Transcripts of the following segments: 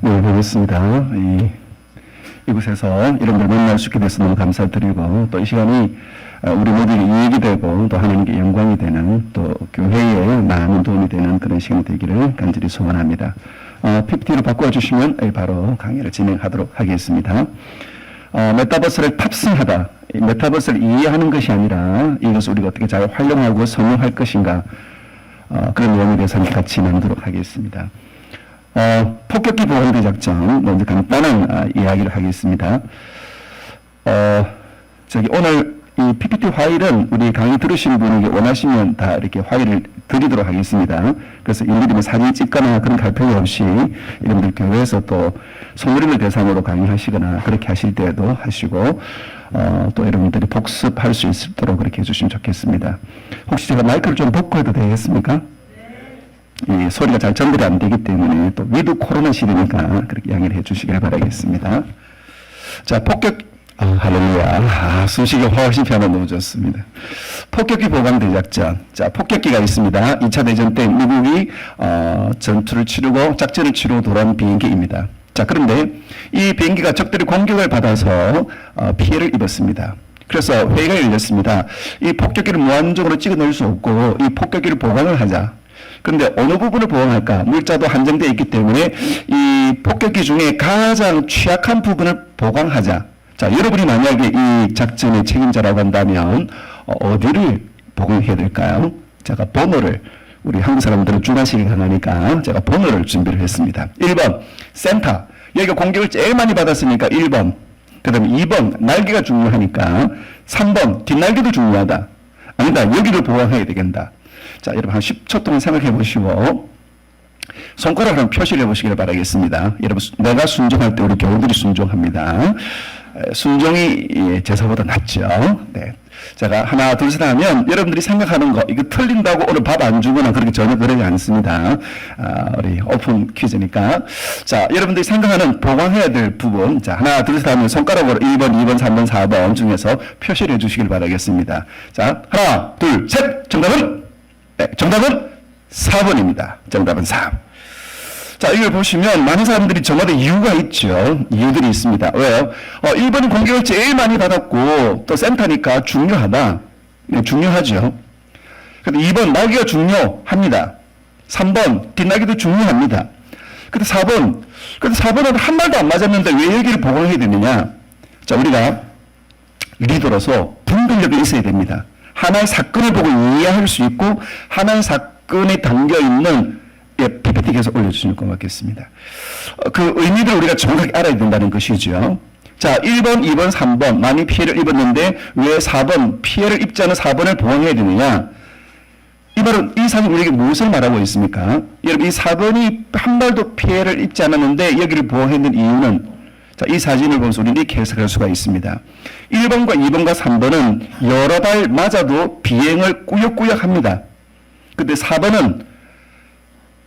네, 반갑습니다. 이곳에서 여러분들 만날 수 있게 돼서 너무 감사드리고, 또 이 시간이 우리 모두에게 이익이 되고, 또 하나님께 영광이 되는, 또 교회에 많은 도움이 되는 그런 시간이 되기를 간절히 소원합니다. PPT로 바꿔주시면 바로 강의를 진행하도록 하겠습니다. 메타버스를 탑승하다. 메타버스를 이해하는 것이 아니라 이것을 우리가 어떻게 잘 활용하고 선용할 것인가, 그런 내용에 대해서 함께 같이 나누도록 하겠습니다. 폭격기 보호대 작전 먼저 간단한 이야기를 하겠습니다. 오늘 이 PPT 파일은 우리 강의 들으신 분에게 원하시면 다 이렇게 파일을 드리도록 하겠습니다. 그래서 일일이 사진 찍거나 그런 갈등이 없이 여러분들 교회에서 또 소모임을 대상으로 강의하시거나 그렇게 하실 때도 하시고, 또 여러분들이 복습할 수 있도록 그렇게 해주시면 좋겠습니다. 혹시 제가 마이크를 좀 벗고 해도 되겠습니까? 이 소리가 잘 전달이 안 되기 때문에, 또 위드 코로나 시대니까 그렇게 양해를 해 주시길 바라겠습니다. 자, 할렐루야. 수식이 훨씬 편한 너무 좋습니다. 폭격기 보강 대작전. 자, 폭격기가 있습니다. 2차 대전 때 미국이 전투를 치르고 작전을 치르고 돌아온 비행기입니다. 자, 그런데 이 비행기가 적들의 공격을 받아서 피해를 입었습니다. 그래서 회의가 열렸습니다. 이 폭격기를 무한적으로 찍어 넣을 수 없고 이 폭격기를 보강을 하자. 그런데 어느 부분을 보강할까? 물자도 한정되어 있기 때문에 이 폭격기 중에 가장 취약한 부분을 보강하자. 자, 여러분이 만약에 이 작전의 책임자라고 한다면 어디를 보강해야 될까요? 제가 번호를, 우리 한국 사람들은 중화식이 강하니까 제가 번호를 준비를 했습니다. 1번 센터. 여기가 공격을 제일 많이 받았으니까 1번. 그 다음에 2번 날개가 중요하니까 3번 뒷날개도 중요하다. 아니다, 여기를 보강해야 되겠다. 자, 여러분 한 10초 동안 생각해 보시고 손가락으로 한번 표시를 해보시길 바라겠습니다. 여러분, 내가 순종할 때 우리 교우들이 순종합니다. 순종이 제사보다 낫죠. 네. 제가 하나, 둘, 셋 하면 여러분들이 생각하는 거, 이거 틀린다고 오늘 밥 안 주거나 그렇게 전혀 그러지 않습니다. 우리 오픈 퀴즈니까. 자, 여러분들이 생각하는 보강해야 될 부분. 자, 하나, 둘, 셋 하면 손가락으로 1번, 2번, 3번, 4번 중에서 표시를 해 주시길 바라겠습니다. 자, 하나, 둘, 셋! 정답은? 네, 정답은 4번입니다. 정답은 3. 자, 이걸 보시면 많은 사람들이 저마다 이유가 있죠. 이유들이 있습니다. 왜요? 1번은 공격을 제일 많이 받았고 또 센터니까 중요하다. 네, 중요하죠. 근데 2번 날개가 중요합니다. 3번 뒷날개도 중요합니다. 근데 4번은 한 발도 안 맞았는데 왜 여기를 보강해야 되느냐? 자, 우리가 리더로서 분별력이 있어야 됩니다. 하나의 사건을 보고 이해할 수 있고 하나의 사건에 담겨있는 PPT 계속 올려주시면 고맙겠습니다. 그 의미를 우리가 정확하게 알아야 된다는 것이죠. 자, 1번, 2번, 3번 많이 피해를 입었는데 왜 4번 피해를 입지 않은 4번을 보강해야 되느냐? 이 말은 이 사진 우리에게 무엇을 말하고 있습니까? 여러분, 이 4번이 한 발도 피해를 입지 않았는데 여기를 보강했는 이유는, 자, 이 사진을 보면서 우리는 이렇게 해석할 수가 있습니다. 1번과 2번과 3번은 여러 발 맞아도 비행을 꾸역꾸역 합니다. 근데 4번은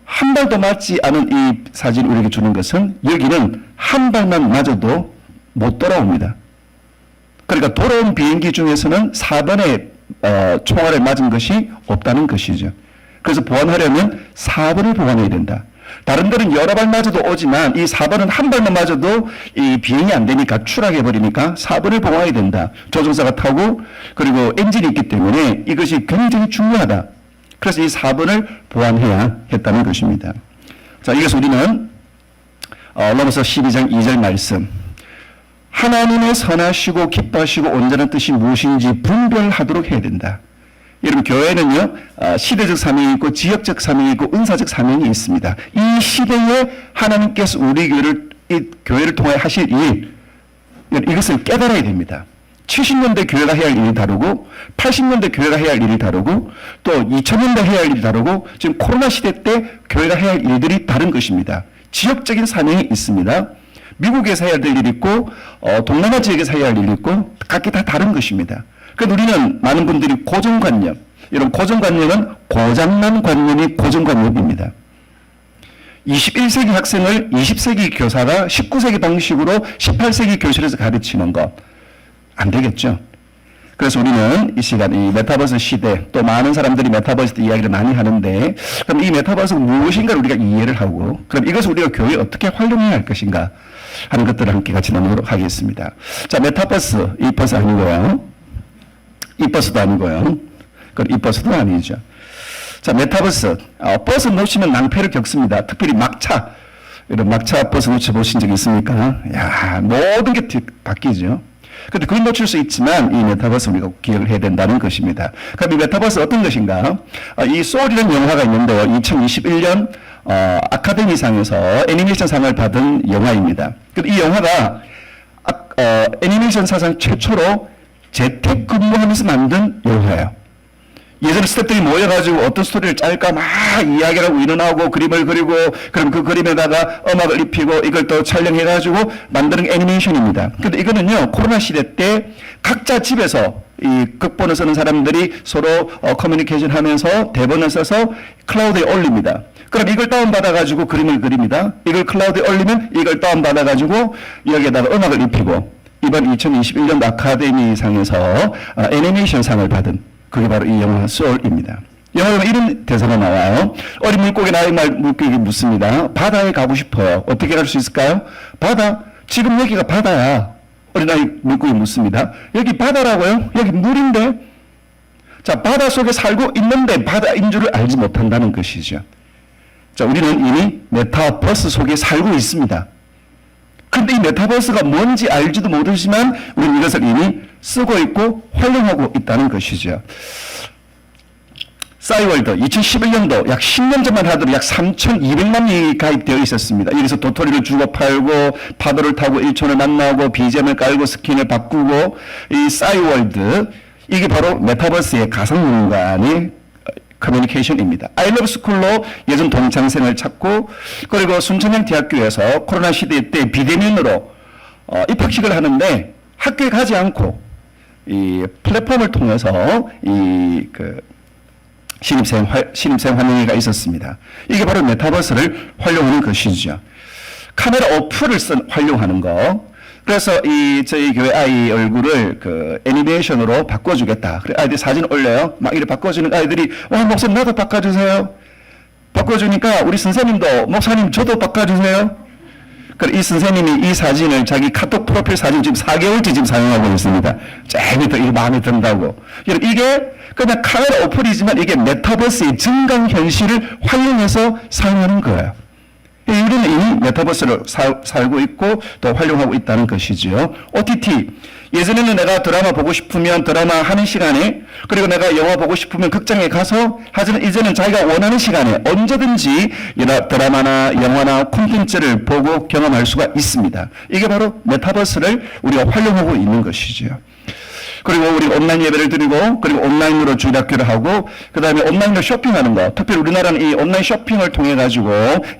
한 발도 맞지 않은 이 사진을 우리에게 주는 것은 여기는 한 발만 맞아도 못 돌아옵니다. 그러니까 돌아온 비행기 중에서는 4번의 총알을 맞은 것이 없다는 것이죠. 그래서 보완하려면 4번을 보완해야 된다. 다른 데는 여러 발 맞아도 오지만 이 4번은 한 발만 맞아도 이 비행이 안 되니까 추락해버리니까 4번을 보완해야 된다. 조종사가 타고 그리고 엔진이 있기 때문에 이것이 굉장히 중요하다. 그래서 이 4번을 보완해야 했다는 것입니다. 자, 이것을 우리는 로마서 12장 2절 말씀, 하나님의 선하시고 기뻐하시고 온전한 뜻이 무엇인지 분별하도록 해야 된다. 여러분, 교회는요, 시대적 사명이 있고 지역적 사명이 있고 은사적 사명이 있습니다. 이 시대에 하나님께서 우리 교회를 통해 하실 일, 이것을 깨달아야 됩니다. 70년대 교회가 해야 할 일이 다르고 80년대 교회가 해야 할 일이 다르고 또 2000년대 해야 할 일이 다르고 지금 코로나 시대 때 교회가 해야 할 일들이 다른 것입니다. 지역적인 사명이 있습니다. 미국에서 해야 될 일이 있고 동남아 지역에서 해야 할 일이 있고 각기 다 다른 것입니다. 그래서 우리는 많은 분들이 고정관념, 이런 고정관념은 고장난 관념이 고정관념입니다. 21세기 학생을 20세기 교사가 19세기 방식으로 18세기 교실에서 가르치는 것 안 되겠죠. 그래서 우리는 이 시간 이 메타버스 시대 또 많은 사람들이 메타버스 이야기를 많이 하는데 그럼 이 메타버스가 무엇인가를 우리가 이해를 하고 그럼 이것을 우리가 교회에 어떻게 활용해야 할 것인가 하는 것들을 함께 같이 나누도록 하겠습니다. 자, 메타버스 이 버스 아니고요. 이 버스도 아니고요. 이 버스도 아니죠. 자, 메타버스 버스 놓치면 낭패를 겪습니다. 특별히 막차 이런 막차 버스 놓쳐보신 적 있습니까? 야, 모든 게 바뀌죠. 근데 그걸 놓칠 수 있지만 이 메타버스 우리가 기억을 해야 된다는 것입니다. 그럼 이 메타버스 어떤 것인가? 이 소울이라는 영화가 있는데요. 2021년 아카데미상에서 애니메이션상을 받은 영화입니다. 이 영화가 애니메이션 사상 최초로 재택근무하면서 만든 영화예요. 예전에 스태프들이 모여가지고 어떤 스토리를 짤까 막 이야기를 하고 일어나고 그림을 그리고 그럼 그 그림에다가 음악을 입히고 이걸 또 촬영해가지고 만드는 애니메이션입니다. 근데 이거는요, 코로나 시대 때 각자 집에서 이 극본을 쓰는 사람들이 서로 커뮤니케이션 하면서 대본을 써서 클라우드에 올립니다. 그럼 이걸 다운받아가지고 그림을 그립니다. 이걸 클라우드에 올리면 이걸 다운받아가지고 여기에다가 음악을 입히고 이번 2021년 아카데미상에서 애니메이션상을 받은 그게 바로 이 영화 소울입니다. 영화에 이런 대사가 나와요. 어린 물고기 나의 물고기 묻습니다. 바다에 가고 싶어요. 어떻게 갈 수 있을까요? 바다. 지금 여기가 바다야. 어린아이 물고기 묻습니다. 여기 바다라고요? 여기 물인데? 자, 바다 속에 살고 있는데 바다인 줄을 알지 못한다는 것이죠. 자, 우리는 이미 메타버스 속에 살고 있습니다. 그런데 이 메타버스가 뭔지 알지도 못하지만 우리는 이것을 이미 쓰고 있고 활용하고 있다는 것이죠. 싸이월드 2011년도 약 10년 전만 하더라도 약 3,200만 명이 가입되어 있었습니다. 여기서 도토리를 주고 팔고 파도를 타고 일촌을 만나고 BGM을 깔고 스킨을 바꾸고 이 싸이월드 이게 바로 메타버스의 가상공간의 커뮤니케이션입니다. 아이러브스쿨로 예전 동창생을 찾고 그리고 순천향 대학교에서 코로나 시대 때 비대면으로 입학식을 하는데 학교에 가지 않고 이 플랫폼을 통해서 신입생 환영회가 있었습니다. 이게 바로 메타버스를 활용하는 것이죠. 카메라 어플을 활용하는 거. 그래서 저희 교회 아이 얼굴을 애니메이션으로 바꿔주겠다. 그래 아이들이 사진 올려요. 막 이렇게 바꿔주는 아이들이 목사님 나도 바꿔주세요. 바꿔주니까 우리 선생님도 목사님 저도 바꿔주세요. 그래 이 선생님이 이 사진을 자기 카톡 프로필 사진 지금 4개월째 지금 사용하고 있습니다. 재밌다. 이게 마음에 든다고. 이게 그냥 카메라 어플이지만 이게 메타버스의 증강현실을 활용해서 사용하는 거예요. 우리는 이미 메타버스를 살고 있고 또 활용하고 있다는 것이죠. OTT. 예전에는 내가 드라마 보고 싶으면 드라마 하는 시간에 그리고 내가 영화 보고 싶으면 극장에 가서 하지만 이제는 자기가 원하는 시간에 언제든지 드라마나 영화나 콘텐츠를 보고 경험할 수가 있습니다. 이게 바로 메타버스를 우리가 활용하고 있는 것이죠. 그리고 우리 온라인 예배를 드리고 그리고 온라인으로 주일학교를 하고 그 다음에 온라인으로 쇼핑하는 거. 특별히 우리나라는 이 온라인 쇼핑을 통해 가지고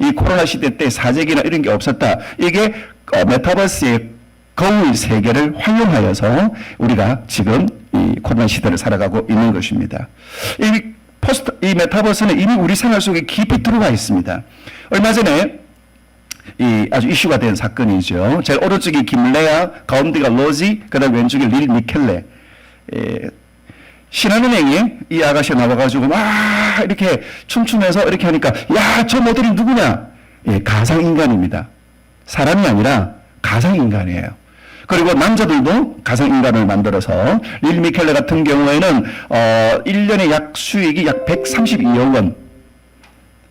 이 코로나 시대 때 사재기나 이런 게 없었다. 이게 메타버스의 거울 세계를 활용하여서 우리가 지금 이 코로나 시대를 살아가고 있는 것입니다. 이 메타버스는 이미 우리 생활 속에 깊이 들어가 있습니다. 얼마 전에 아주 이슈가 된 사건이죠. 제일 오른쪽이 김레아, 가운데가 로지, 그 다음 왼쪽이 릴 미켈레. 신한은행에 이 아가씨가 나와가지고 막 이렇게 춤추면서 이렇게 하니까 야, 저 모델이 누구냐? 가상인간입니다. 사람이 아니라 가상인간이에요. 그리고 남자들도 가상인간을 만들어서 릴 미켈레 같은 경우에는 1년에 약 수익이 약 132억 원.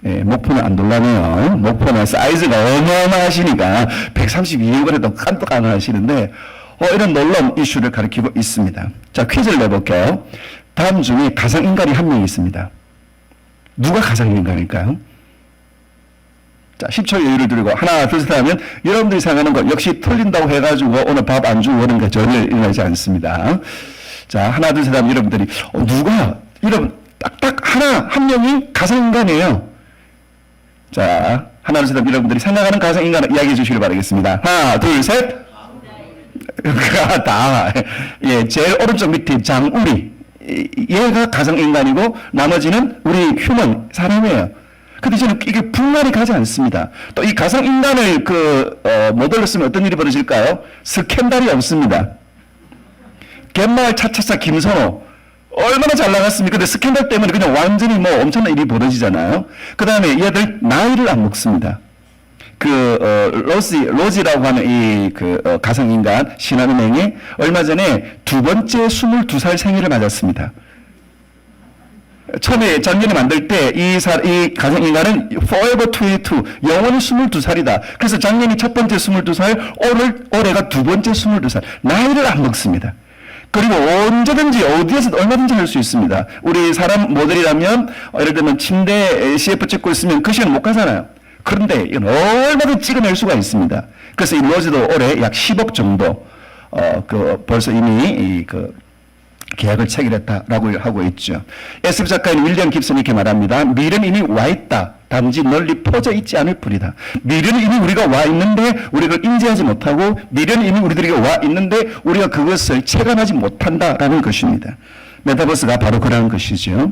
목포는 안 놀라네요. 목포는 사이즈가 어마어마하시니까 132억 원에도 깜짝 안 하시는데 이런 놀라운 이슈를 가리키고 있습니다. 자, 퀴즈를 내볼게요. 다음 중에 가상인간이 한 명 있습니다. 누가 가상인간일까요? 자, 10초 여유를 드리고 하나, 둘, 셋 하면 여러분들이 생각하는 거 역시 틀린다고 해가지고 오늘 밥 안 주고 오는 게 전혀 일어나지 않습니다. 자, 하나, 둘, 셋 하면 여러분들이 누가? 여러분 딱딱 한 명이 가상인간이에요. 자, 하나, 둘, 셋 하면 여러분들이 생각하는 가상인간을 이야기해 주시길 바라겠습니다. 하나, 둘, 셋. 다. 제일 오른쪽 밑에 장우리. 얘가 가상인간이고 나머지는 우리 휴먼, 사람이에요. 근데 저는 이게 분간이 가지 않습니다. 또 이 가상인간을 모델로 쓰면 어떤 일이 벌어질까요? 스캔들이 없습니다. 갯마을 차차차 김선호 얼마나 잘 나갔습니까? 근데 스캔들 때문에 그냥 완전히 뭐 엄청난 일이 벌어지잖아요. 그 다음에 얘들 나이를 안 먹습니다. 로지라고 하는 가상인간 신한은행에 얼마 전에 두 번째 22살 생일을 맞았습니다. 처음에 작년에 만들 때 이 가상인간은 forever 22, 영원히 22살이다. 그래서 작년이 첫 번째 22살, 올해가 두 번째 22살. 나이를 안 먹습니다. 그리고 언제든지 어디에서 얼마든지 할 수 있습니다. 우리 사람 모델이라면 예를 들면 침대 CF 찍고 있으면 그 시간 못 가잖아요. 그런데 이건 얼마든지 찍어낼 수가 있습니다. 그래서 이 로지도 올해 약 10억 정도 벌써 이미 계약을 체결했다라고 하고 있죠. SF 작가인 윌리엄 깁슨이 이렇게 말합니다. 미래는 이미 와 있다. 단지 널리 퍼져 있지 않을 뿐이다. 미래는 이미 우리가 와 있는데 우리가 인지하지 못하고 미래는 이미 우리들에게 와 있는데 우리가 그것을 체감하지 못한다라는 것입니다. 메타버스가 바로 그런 것이죠.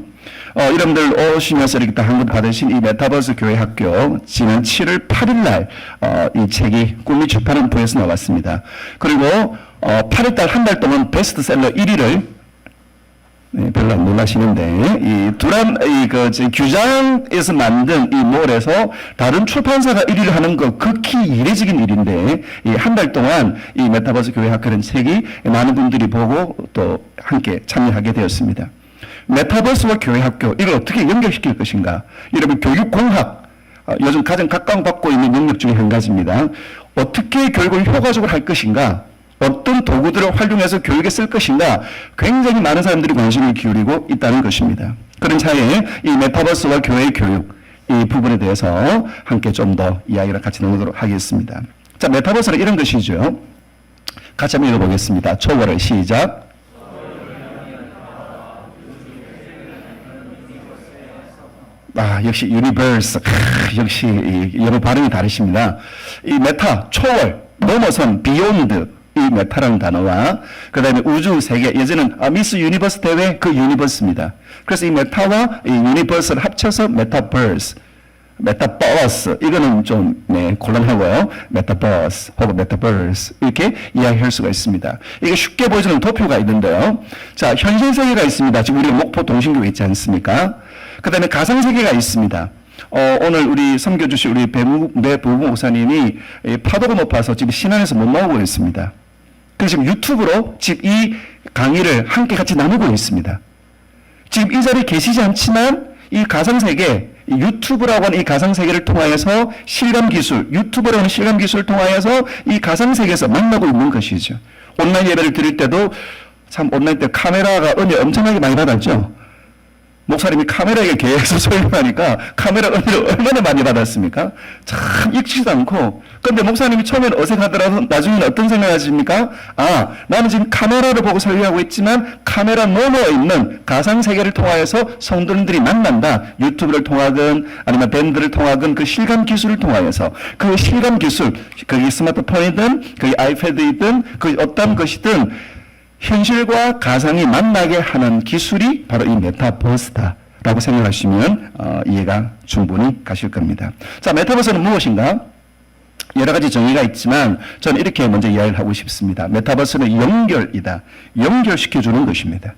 여러분들 오시면서 이렇게 한국 받으신 이 메타버스 교회 학교 지난 7월 8일 날 이 책이 꿈이 출판본부에서 나왔습니다. 그리고 8월 달 한 달 동안 베스트셀러 1위를 별로 안 놀라시는데, 규장에서 만든 이 몰에서 다른 출판사가 1위를 하는 거 극히 이례적인 일인데, 이 한 달 동안 이 메타버스 교회 학교라는 책이 많은 분들이 보고 또 함께 참여하게 되었습니다. 메타버스와 교회 학교, 이걸 어떻게 연결시킬 것인가? 여러분, 교육공학, 요즘 가장 각광받고 있는 영역 중에 한 가지입니다. 어떻게 교육을 효과적으로 할 것인가? 어떤 도구들을 활용해서 교육에 쓸 것인가 굉장히 많은 사람들이 관심을 기울이고 있다는 것입니다. 그런 차에 이 메타버스와 교회 교육 이 부분에 대해서 함께 좀 더 이야기를 같이 나누도록 하겠습니다. 자, 메타버스는 이런 것이죠. 같이 한번 읽어보겠습니다. 초월을 시작. 역시 유니버스. 역시 영어 발음이 다르십니다. 이 메타, 초월, 넘어선, 비욘드. 이 메타라는 단어와 그 다음에 우주 세계, 예전은 미스 유니버스 대회 그 유니버스입니다. 그래서 이 메타와 이 유니버스를 합쳐서 메타버스, 메타버스, 이거는 좀 곤란하고요. 메타버스 혹은 메타버스 이렇게 이야기할 수가 있습니다. 이게 쉽게 보여주는 도표가 있는데요. 자, 현실 세계가 있습니다. 지금 우리가 목포 동신교회 있지 않습니까? 그 다음에 가상 세계가 있습니다. 오늘 우리 섬겨주신 우리 배부부 목사님이 파도가 높아서 지금 신안에서 못 나오고 있습니다. 그래서 지금 유튜브로 지금 이 강의를 함께 같이 나누고 있습니다. 지금 이 자리에 계시지 않지만 이 가상세계, 유튜브라고 하는 이 가상세계를 통하여서 실감기술, 유튜브라고 하는 실감기술을 통하여서 이 가상세계에서 만나고 있는 것이죠. 온라인 예배를 드릴 때도 참 온라인 때 카메라가 은혜 엄청나게 많이 받았죠. 목사님이 카메라에 계속 설명하니까 카메라 은혜를 얼마나 많이 받았습니까? 참 익지도 않고. 그런데 목사님이 처음에는 어색하더라도 나중에는 어떤 생각을 하십니까? 나는 지금 카메라를 보고 설교하고 있지만 카메라 너머에 있는 가상세계를 통하여서 성도님들이 만난다. 유튜브를 통하든 아니면 밴드를 통하든 그 실감 기술을 통하여서 그 실감 기술, 그게 스마트폰이든 그게 아이패드이든 그 어떤 것이든 현실과 가상이 만나게 하는 기술이 바로 이 메타버스다라고 생각하시면 이해가 충분히 가실 겁니다. 자, 메타버스는 무엇인가? 여러 가지 정의가 있지만 저는 이렇게 먼저 이야기를 하고 싶습니다. 메타버스는 연결이다. 연결시켜주는 것입니다.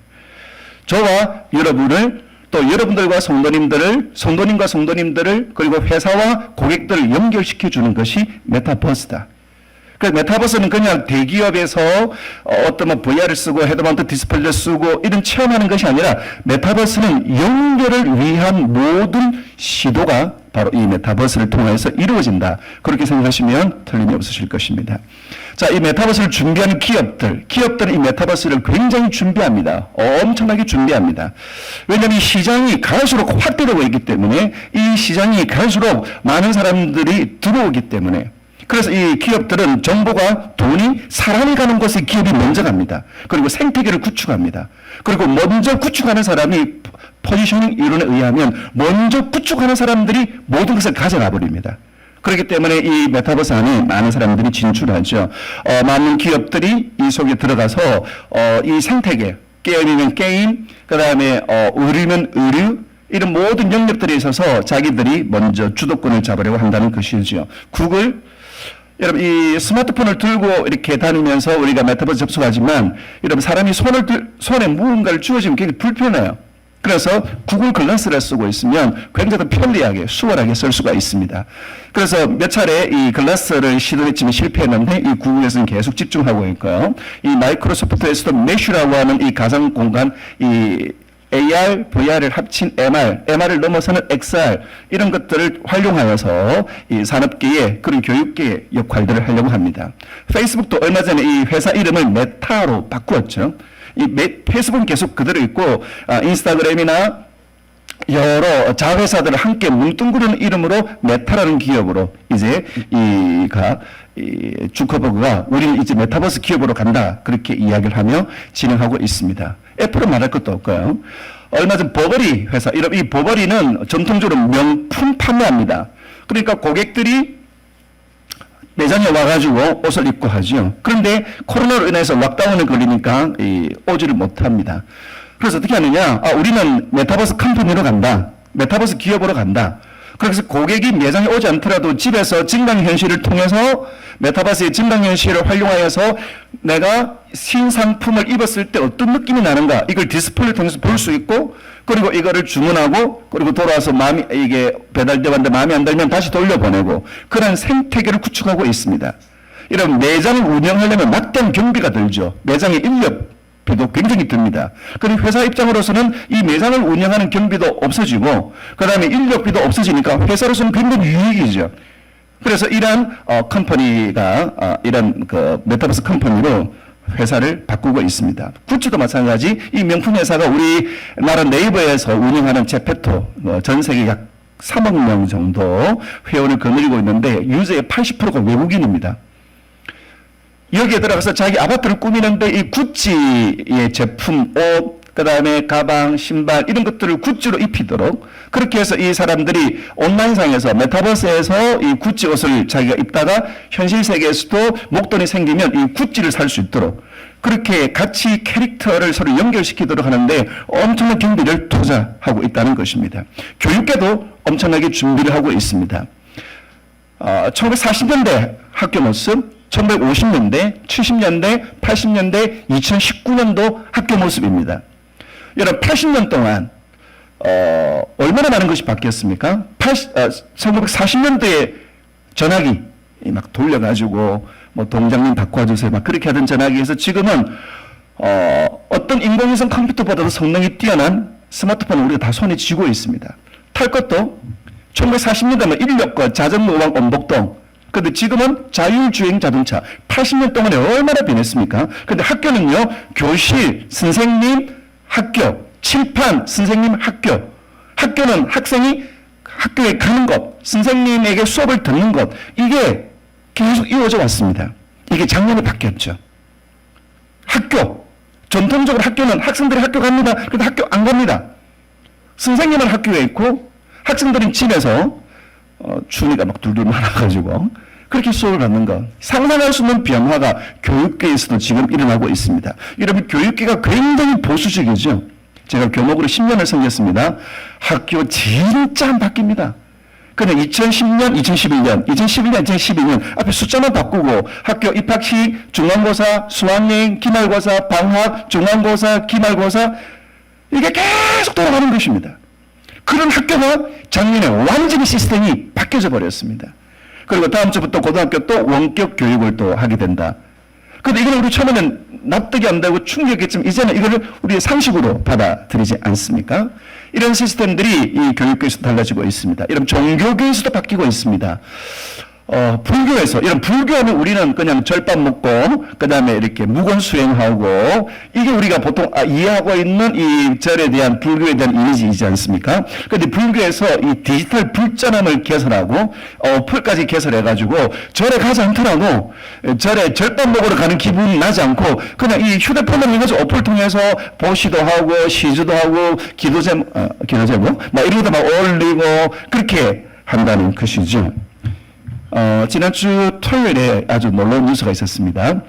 저와 여러분을 또 여러분들과 성도님과 성도님들을 그리고 회사와 고객들을 연결시켜주는 것이 메타버스다. 그 메타버스는 그냥 대기업에서 어떤 VR을 쓰고 헤드마운트 디스플레이를 쓰고 이런 체험하는 것이 아니라 메타버스는 연결을 위한 모든 시도가 바로 이 메타버스를 통해서 이루어진다. 그렇게 생각하시면 틀림이 없으실 것입니다. 자, 이 메타버스를 준비하는 기업들은 이 메타버스를 굉장히 준비합니다. 엄청나게 준비합니다. 왜냐하면 이 시장이 갈수록 확대되고 있기 때문에 이 시장이 갈수록 많은 사람들이 들어오기 때문에 그래서 이 기업들은 정보가 돈이 사람이 가는 곳에 기업이 먼저 갑니다. 그리고 생태계를 구축합니다. 그리고 먼저 구축하는 사람이 포지셔닝 이론에 의하면 먼저 구축하는 사람들이 모든 것을 가져가 버립니다. 그렇기 때문에 이 메타버스 안에 많은 사람들이 진출하죠. 많은 기업들이 이 속에 들어가서 이 생태계, 게임이면 게임, 그 다음에 의류면 의류, 이런 모든 영역들에 있어서 자기들이 먼저 주도권을 잡으려고 한다는 것이죠. 구글, 여러분 이 스마트폰을 들고 이렇게 다니면서 우리가 메타버스 접속하지만 여러분 사람이 손에 무언가를 쥐어주면 굉장히 불편해요. 그래서 구글 글라스를 쓰고 있으면 굉장히 편리하게 수월하게 쓸 수가 있습니다. 그래서 몇 차례 이 글라스를 시도했지만 실패했는데 이 구글에서는 계속 집중하고 있고요. 이 마이크로소프트에서도 메쉬라고 하는 이 가상 공간 이 AR, VR을 합친 MR을 넘어서는 XR 이런 것들을 활용하여서 이 산업계의 그런 교육계의 역할들을 하려고 합니다. 페이스북도 얼마 전에 이 회사 이름을 메타로 바꾸었죠. 페이스북은 계속 그대로 있고 인스타그램이나 여러 자회사들을 함께 뭉뚱그리는 이름으로 메타라는 기업으로 이제 이 주커버그가 우리는 이제 메타버스 기업으로 간다 그렇게 이야기를 하며 진행하고 있습니다. 애플은 말할 것도 없고요. 얼마 전 버버리 회사, 이 버버리는 전통적으로 명품 판매합니다. 그러니까 고객들이 매장에 와가지고 옷을 입고 하죠. 그런데 코로나로 인해서 락다운에 걸리니까 오지를 못합니다. 그래서 어떻게 하느냐? 우리는 메타버스 컴퍼니로 간다. 메타버스 기업으로 간다. 그래서 고객이 매장에 오지 않더라도 집에서 증강현실을 통해서 메타버스의 증강현실을 활용하여서 내가 신상품을 입었을 때 어떤 느낌이 나는가 이걸 디스플레이를 통해서 볼 수 있고 그리고 이거를 주문하고 그리고 돌아와서 이게 배달되었는데 마음에 안 들면 다시 돌려보내고 그런 생태계를 구축하고 있습니다. 이런 매장을 운영하려면 막대한 경비가 들죠. 매장의 인력비도 굉장히 듭니다. 그리고 회사 입장으로서는 이 매장을 운영하는 경비도 없어지고 그 다음에 인력비도 없어지니까 회사로서는 굉장히 유익이죠. 그래서 이런 컴퍼니가 이런 그 메타버스 컴퍼니로 회사를 바꾸고 있습니다. 구찌도 마찬가지 이 명품 회사가 우리나라 네이버에서 운영하는 제페토 전 세계 약 3억 명 정도 회원을 거느리고 있는데 유저의 80%가 외국인입니다. 여기에 들어가서 자기 아파트를 꾸미는데 이 구찌의 제품, 옷, 그 다음에 가방, 신발 이런 것들을 구찌로 입히도록 그렇게 해서 이 사람들이 온라인상에서 메타버스에서 이 구찌 옷을 자기가 입다가 현실 세계에서도 목돈이 생기면 이 구찌를 살 수 있도록 그렇게 같이 캐릭터를 서로 연결시키도록 하는데 엄청난 경비를 투자하고 있다는 것입니다. 교육계도 엄청나게 준비를 하고 있습니다. 1940년대 학교 모습, 1950년대, 70년대, 80년대, 2019년도 학교 모습입니다. 여러분 80년 동안 얼마나 많은 것이 바뀌었습니까? 1940년대에 전화기 막 돌려가지고 뭐 동장님 바꿔주세요 막 그렇게 하던 전화기에서 지금은 어떤 인공위성 컴퓨터보다도 성능이 뛰어난 스마트폰을 우리가 다 손에 쥐고 있습니다. 탈 것도 1940년대면 인력거, 자전거, 우왕, 원복동 근데 지금은 자율주행 자동차 80년 동안에 얼마나 변했습니까? 근데 학교는요 교실, 선생님, 학교, 칠판, 선생님, 학교 학교는 학생이 학교에 가는 것, 선생님에게 수업을 듣는 것 이게 계속 이어져 왔습니다. 이게 작년에 바뀌었죠. 학교, 전통적으로 학교는 학생들이 학교 갑니다. 그런데 학교 안 갑니다. 선생님은 학교에 있고 학생들은 집에서 추위가 막 둘둘 말아가지고 그렇게 수업을 받는 것. 상상할 수 없는 변화가 교육계에서도 지금 일어나고 있습니다. 여러분 교육계가 굉장히 보수적이죠. 제가 교목으로 10년을 섬겼습니다. 학교 진짜 안 바뀝니다. 근데 2010년, 2011년, 2012년 앞에 숫자만 바꾸고 학교 입학식, 중간고사, 수학여행, 기말고사, 방학, 중간고사, 기말고사 이게 계속 돌아가는 것입니다. 그런 학교가 작년에 완전히 시스템이 바뀌어져 버렸습니다. 그리고 다음 주부터 고등학교 또 원격 교육을 또 하게 된다. 그런데 이거는 우리 처음에는 납득이 안 되고 충격했지만 이제는 이거를 우리의 상식으로 받아들이지 않습니까? 이런 시스템들이 이 교육계에서 달라지고 있습니다. 이런 종교계에서도 바뀌고 있습니다. 불교에서, 이런 불교는 우리는 그냥 절밥 먹고, 그 다음에 이렇게 무건 수행하고, 이게 우리가 보통 이해하고 있는 이 절에 대한, 불교에 대한 이미지이지 않습니까? 그런데 불교에서 이 디지털 불전함을 개설하고, 어플까지 개설해가지고, 절에 가지 않더라도, 절에 절밥 먹으러 가는 기분이 나지 않고, 그냥 이 휴대폰을 해가지고 어플 통해서 보시도 하고, 시주도 하고, 기도 제목, 막 이러다 막 올리고, 그렇게 한다는 것이죠. 지난주 토요일에 아주 놀라운 뉴스가 있었습니다.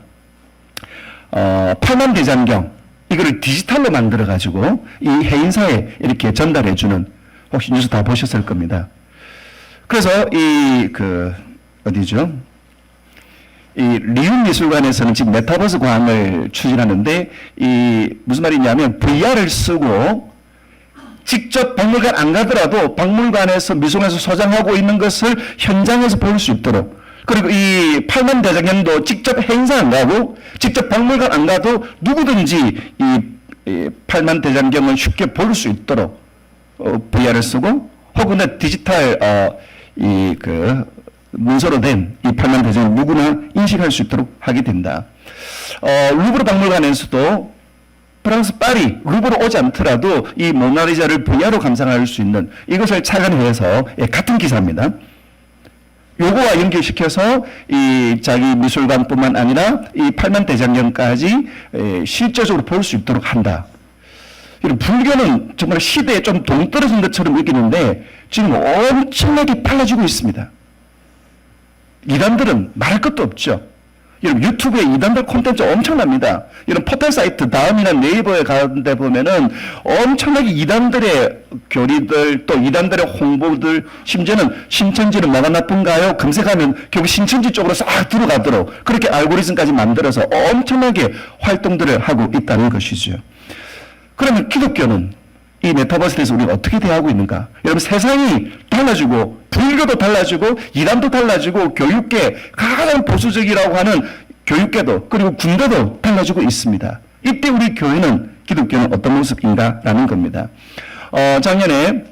8만 대장경, 이거를 디지털로 만들어가지고 이 해인사에 이렇게 전달해주는, 혹시 뉴스 다 보셨을 겁니다. 그래서 어디죠? 이 리움미술관에서는 지금 메타버스 관을 추진하는데 이 무슨 말이냐면 VR을 쓰고 직접 박물관 안 가더라도 박물관에서 미술관에서 소장하고 있는 것을 현장에서 볼 수 있도록, 그리고 이 8만 대장경도 직접 행사 안 가고 직접 박물관 안 가도 누구든지 이 8만 대장경을 쉽게 볼 수 있도록 VR을 쓰고 혹은 디지털 문서로 된 이 8만 대장경을 누구나 인식할 수 있도록 하게 된다. 루브르 박물관에서도 프랑스 파리, 루브르 오지 않더라도 이 모나리자를 VR로 감상할 수 있는 이것을 착안해서 같은 기사입니다. 요거와 연결시켜서 이 자기 미술관뿐만 아니라 이 8만 대장경까지 실제적으로 볼 수 있도록 한다. 이런 불교는 정말 시대에 좀 동떨어진 것처럼 느끼는데 지금 엄청나게 빨라지고 있습니다. 이단들은 말할 것도 없죠. 여러분 유튜브에 이단들 콘텐츠 엄청납니다. 이런 포털 사이트 다음이나 네이버에 가는데 보면은 엄청나게 이단들의 교리들 또 이단들의 홍보들, 심지어는 신천지는 뭐가 나쁜가요? 검색하면 결국 신천지 쪽으로 싹 들어가도록 그렇게 알고리즘까지 만들어서 엄청나게 활동들을 하고 있다는 것이죠. 그러면 기독교는 이 메타버스에 대해서 우리가 어떻게 대하고 있는가? 여러분 세상이 달라지고 불교도 달라지고 이단도 달라지고 교육계 가장 보수적이라고 하는 교육계도 그리고 군대도 달라지고 있습니다. 이때 우리 교회는 기독교는 어떤 모습인가라는 겁니다. 작년에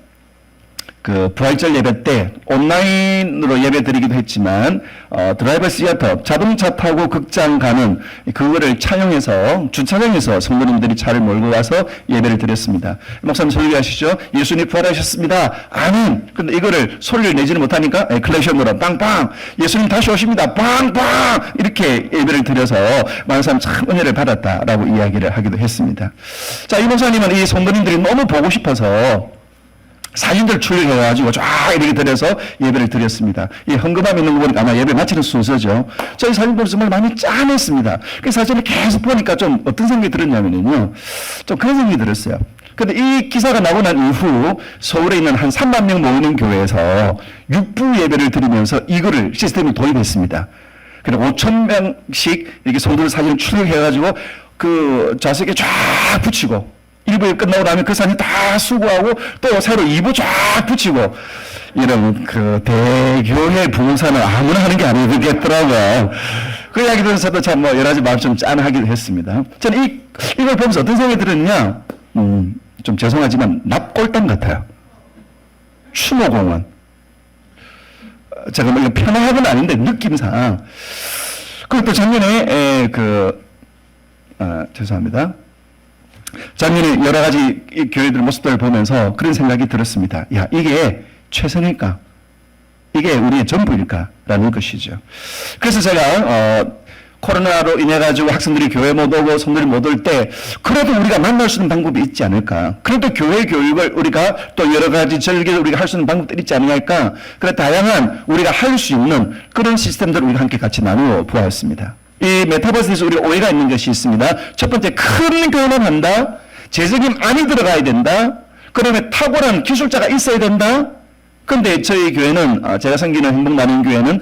그 부활절 예배 때 온라인으로 예배 드리기도 했지만 드라이버 시어터 자동차 타고 극장 가는 그거를 촬영해서 주차장에서 성도님들이 차를 몰고 와서 예배를 드렸습니다. 목사님 설교하시죠. 예수님 부활하셨습니다. 아멘. 근데 이거를 소리를 내지는 못하니까 클래션으로 빵빵 예수님 다시 오십니다. 빵빵 이렇게 예배를 드려서 많은 사람 참 은혜를 받았다라고 이야기를 하기도 했습니다. 자, 이 목사님은 이 성도님들이 너무 보고 싶어서 사진들 출력해가지고 쫙 이렇게 드려서 예배를 드렸습니다. 이 헌금함 있는 거 보니까 아마 예배 마치는 순서죠. 저희 사진 보면서 정말 많이 짠했습니다. 그 사진을 계속 보니까 좀 어떤 생각이 들었냐면요. 좀 그런 생각이 들었어요. 근데 이 기사가 나고 난 이후 서울에 있는 한 3만 명 모이는 교회에서 6부 예배를 드리면서 이거를 시스템을 도입했습니다. 그리고 5천 명씩 이렇게 성도들 사진을 출력해가지고 그 좌석에 쫙 붙이고 1부 끝나고 나면 그 사진 다 수거하고 또 새로 2부 쫙 붙이고 이런 그 대교회 부흥사는 아무나 하는 게 아니겠더라고요. 그 이야기 들으면서도 참 뭐 여러 가지 마음 좀 짠하기도 했습니다. 저는 이걸 보면서 어떤 생각이 들었냐? 좀 죄송하지만 납골당 같아요. 추모공원. 제가 뭐 이거 편하건 아닌데 느낌상. 그리고 또 작년에 죄송합니다. 작년에 여러 가지 교회들 모습들을 보면서 그런 생각이 들었습니다. 야, 이게 최선일까? 이게 우리의 전부일까? 라는 것이죠. 그래서 제가 코로나로 인해 가지고 학생들이 교회 못 오고 성도들이 못 올 때 그래도 우리가 만날 수 있는 방법이 있지 않을까? 그래도 교회 교육을 우리가 또 여러 가지 절개를 우리가 할 수 있는 방법들이 있지 않을까? 그래 다양한 우리가 할 수 있는 그런 시스템들을 우리가 함께 같이 나누어 보았습니다. 이 메타버스에서 우리가 오해가 있는 것이 있습니다. 첫 번째, 큰 교회만 한다. 재적이 많이 들어가야 된다. 그다음에 탁월한 기술자가 있어야 된다. 그런데 저희 교회는 제가 섬기는 행복나눔교회는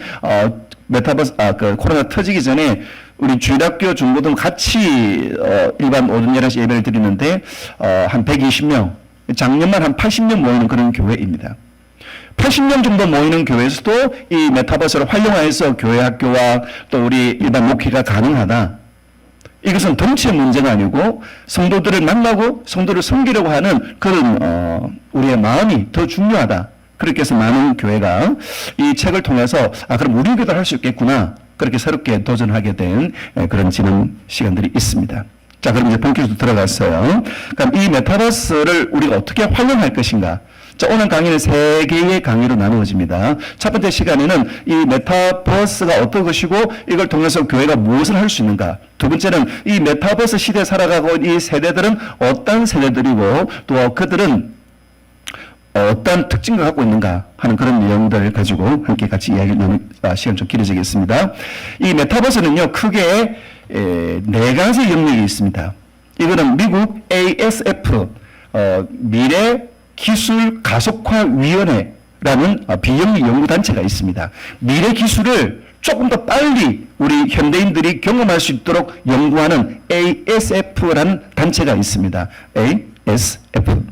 메타버스 그 코로나 터지기 전에 우리 주일학교 중고등 같이 일반 오전 11시 예배를 드리는데 한 120명, 작년만 한 80명 모이는 그런 교회입니다. 80명 정도 모이는 교회에서도 이 메타버스를 활용해서 교회 학교와 또 우리 일반 목회가 가능하다. 이것은 덩치의 문제가 아니고 성도들을 만나고 성도를 섬기려고 하는 그런 우리의 마음이 더 중요하다. 그렇게 해서 많은 교회가 이 책을 통해서 그럼 우리 교회도 할 수 있겠구나. 그렇게 새롭게 도전하게 된 그런 지난 시간들이 있습니다. 자, 그럼 이제 본격적으로 들어갔어요. 그럼 이 메타버스를 우리가 어떻게 활용할 것인가? 자, 오늘 강의는 3개의 강의로 나누어집니다. 첫 번째 시간에는 이 메타버스가 어떤 것이고 이걸 통해서 교회가 무엇을 할 수 있는가. 두 번째는 이 메타버스 시대에 살아가고 이 세대들은 어떤 세대들이고 또 그들은 어떤 특징을 갖고 있는가 하는 그런 내용들을 가지고 함께 같이 이야기를 나누는 시간 좀 길어지겠습니다. 이 메타버스는요, 크게 4가지 영역이 있습니다. 이거는 미국 ASF, 미래 기술 가속화 위원회라는 비영리 연구단체가 있습니다. 미래 기술을 조금 더 빨리 우리 현대인들이 경험할 수 있도록 연구하는 ASF라는 단체가 있습니다. ASF.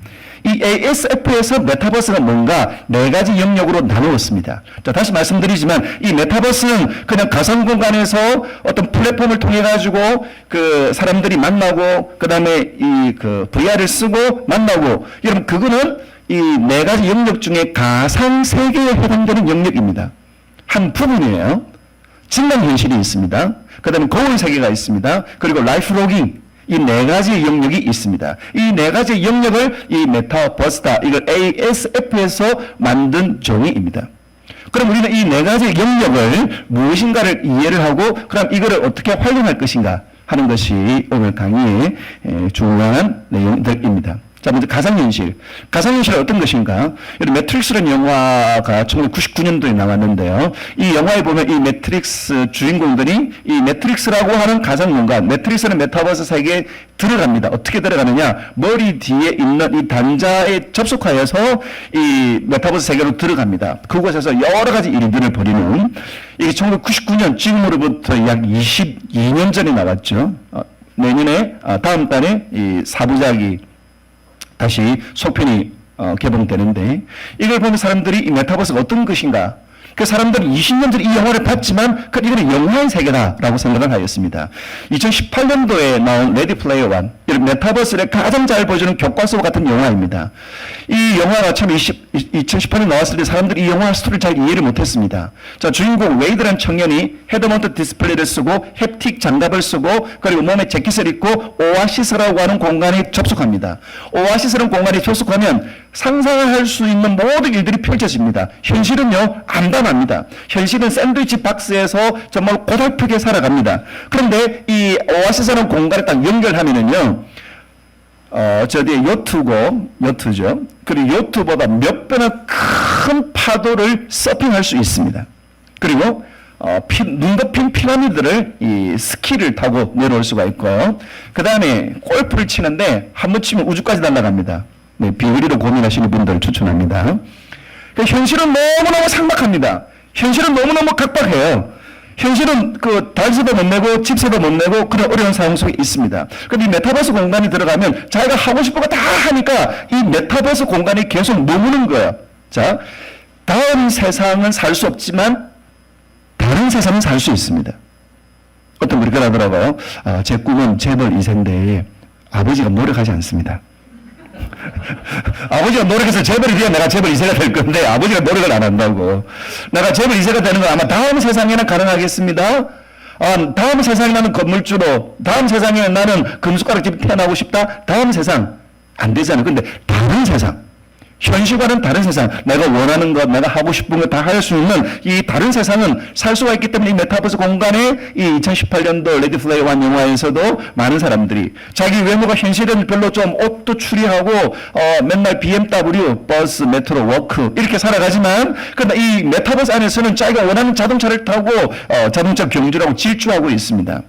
이 ASF에서 메타버스가 뭔가 4가지 영역으로 나누었습니다. 자, 다시 말씀드리지만 이 메타버스는 그냥 가상 공간에서 어떤 플랫폼을 통해 가지고 그 사람들이 만나고 그다음에 이 그 VR을 쓰고 만나고, 여러분 그거는 이 4가지 영역 중에 가상 세계에 해당되는 영역입니다. 한 부분이에요. 진단 현실이 있습니다. 그다음에 거울 세계가 있습니다. 그리고 라이프 로깅, 이 4가지 영역이 있습니다. 이 4가지 영역을 이 메타버스다, 이걸 ASF에서 만든 정의입니다. 그럼 우리는 이 4가지 영역을 무엇인가를 이해를 하고 그럼 이거를 어떻게 활용할 것인가 하는 것이 오늘 강의의 중요한 내용들입니다. 자, 먼저 가상현실. 가상현실은 어떤 것인가? 매트릭스라는 영화가 1999년도에 나왔는데요. 이 영화에 보면 이 매트릭스 주인공들이 이 매트릭스라고 하는 가상공간, 매트릭스는 메타버스 세계에 들어갑니다. 어떻게 들어가느냐? 머리 뒤에 있는 이 단자에 접속하여서 이 메타버스 세계로 들어갑니다. 그곳에서 여러 가지 일들을 벌이는, 이게 1999년, 지금으로부터 약 22년 전에 나왔죠. 내년에, 다음 달에 이 4부작이 다시 속편이 개봉되는데, 이걸 보면 사람들이 이 메타버스가 어떤 것인가, 그 사람들은 20년 전에 이 영화를 봤지만 이거는 영화의 세계다라고 생각을 하였습니다. 2018년도에 나온 레디 플레이어 원, 이런 메타버스를 가장 잘 보여주는 교과서와 같은 영화입니다. 이 영화가 처음 2018년 나왔을 때 사람들이 이 영화 스토리를 잘 이해를 못했습니다. 자, 주인공 웨이드라는 청년이 헤드마운트 디스플레이를 쓰고 햅틱 장갑을 쓰고 그리고 몸에 재킷을 입고 오아시스라고 하는 공간에 접속합니다. 오아시스라는 공간에 접속하면 상상할 수 있는 모든 일들이 펼쳐집니다. 현실은요, 암담합니다. 현실은 샌드위치 박스에서 정말 고달프게 살아갑니다. 그런데 이 오아시스라는 공간에 딱 연결하면은요, 저 뒤에 요트죠. 그리고 요트보다 몇 배나 큰 파도를 서핑할 수 있습니다. 그리고 눈 덮인 피라미드를 이 스키를 타고 내려올 수가 있고요. 그 다음에 골프를 치는데 한 번 치면 우주까지 날아갑니다. 네, 비거리로 고민하시는 분들 추천합니다. 현실은 너무너무 삭막합니다. 현실은 너무너무 각박해요. 현실은 그 달세도 못 내고 집세도 못 내고 그런 어려운 상황 속에 있습니다. 그런데 이 메타버스 공간에 들어가면 자기가 하고 싶은 거 다 하니까 이 메타버스 공간이 계속 머무는 거예요. 자, 다음 세상은 살 수 없지만 다른 세상은 살 수 있습니다. 어떤 분이 그러더라고요. 제 꿈은 재벌 2세인데 아버지가 노력하지 않습니다. 아버지가 노력해서 재벌이 돼야 내가 재벌 2세가 될 건데 아버지가 노력을 안 한다고. 내가 재벌 2세가 되는 건 아마 다음 세상에는 가능하겠습니다. 다음 세상에 나는 건물주로, 다음 세상에 나는 금숟가락집에 태어나고 싶다. 다음 세상 안 되잖아요. 근데 다른 세상, 현실과는 다른 세상, 내가 원하는 것, 내가 하고 싶은 것 다 할 수 있는 이 다른 세상은 살 수가 있기 때문에 이 메타버스 공간에 이 2018년도 레디 플레이어 원 영화에서도 많은 사람들이 자기 외모가 현실은 별로 좀 옷도 추리하고 맨날 BMW, 버스, 메트로, 워크 이렇게 살아가지만 그러나 이 메타버스 안에서는 자기가 원하는 자동차를 타고 자동차 경주라고 질주하고 있습니다.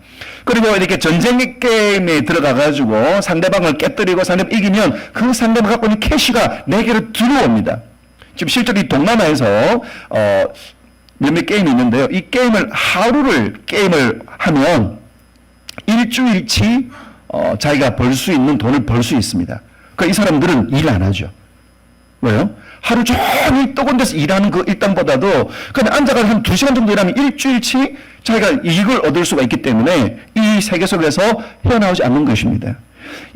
그리고 이렇게 전쟁 게임에 들어가가지고 상대방을 깨뜨리고 상대방 이기면 그 상대방 갖고 있는 캐시가 내게로 들어옵니다. 지금 실제로 이 동남아에서 몇몇 게임이 있는데요. 이 게임을 게임을 하면 일주일치 자기가 벌 수 있는 돈을 벌 수 있습니다. 그러니까 이 사람들은 일 안 하죠. 왜요? 하루 종일 뜨거운 데서 일하는 그 일당보다도 그냥 앉아가 한 2시간 정도 일하면 일주일치 자기가 이익을 얻을 수가 있기 때문에 이 세계 속에서 헤어나오지 않는 것입니다.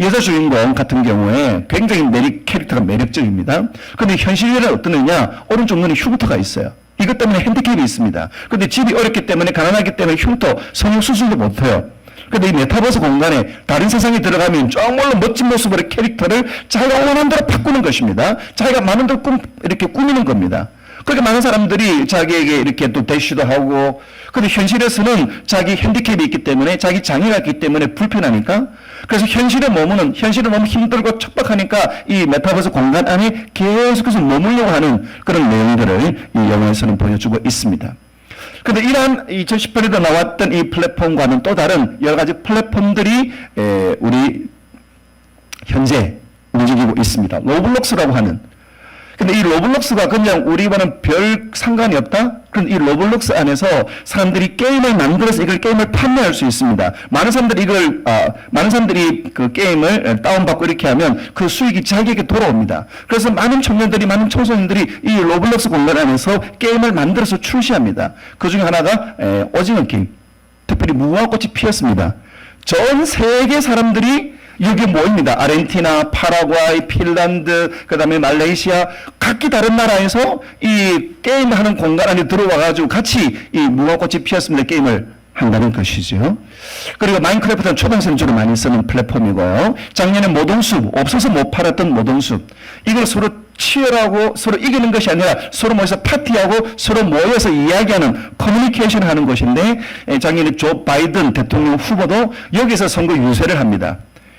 여자 주인공 같은 경우에 굉장히 캐릭터가 매력적입니다. 그런데 현실에는 어떠느냐? 오른쪽 눈에 흉터가 있어요. 이것 때문에 핸디캡이 있습니다. 그런데 집이 어렵기 때문에 가난하기 때문에 흉터, 성형 수술도 못해요. 그런데 이 메타버스 공간에 다른 세상에 들어가면 정말로 멋진 모습으로 캐릭터를 자기가 원하는 대로 바꾸는 것입니다. 자기가 많은 대로 이렇게 꾸미는 겁니다. 그렇게 많은 사람들이 자기에게 이렇게 또 대시도 하고, 근데 현실에서는 자기 핸디캡이 있기 때문에, 자기 장애가 있기 때문에 불편하니까, 그래서 현실에 머무는, 현실은 너무 힘들고 척박하니까 이 메타버스 공간 안에 계속해서 머물려고 하는 그런 내용들을 이 영화에서는 보여주고 있습니다. 그런데 이러한 2018년에 나왔던 이 플랫폼과는 또 다른 여러 가지 플랫폼들이 우리 현재 움직이고 있습니다. 로블록스라고 하는. 근데 이 로블록스가 그냥 우리와는 별 상관이 없다? 그런데 이 로블록스 안에서 사람들이 게임을 만들어서 이걸 게임을 판매할 수 있습니다. 많은 사람들이 그 게임을 다운받고 이렇게 하면 그 수익이 자기에게 돌아옵니다. 그래서 많은 청년들이, 많은 청소년들이 이 로블록스 공간 안에서 게임을 만들어서 출시합니다. 그 중에 하나가 오징어 게임. 특별히 무궁화꽃이 피었습니다. 전 세계 사람들이 여기 모입니다. 아르헨티나, 파라과이, 핀란드, 그 다음에 말레이시아, 각기 다른 나라에서 이 게임하는 공간 안에 들어와가지고 같이 이 무궁화꽃이 피었습니다. 게임을 한다는 것이죠. 그리고 마인크래프트는 초등생이 주로 많이 쓰는 플랫폼이고요. 작년에 모동숲, 없어서 못 팔았던 모동숲. 이걸 서로 치열하고 서로 이기는 것이 아니라 서로 모여서 파티하고 서로 모여서 이야기하는 커뮤니케이션 하는 곳인데, 작년에 조 바이든 대통령 후보도 여기서 선거 유세를 합니다.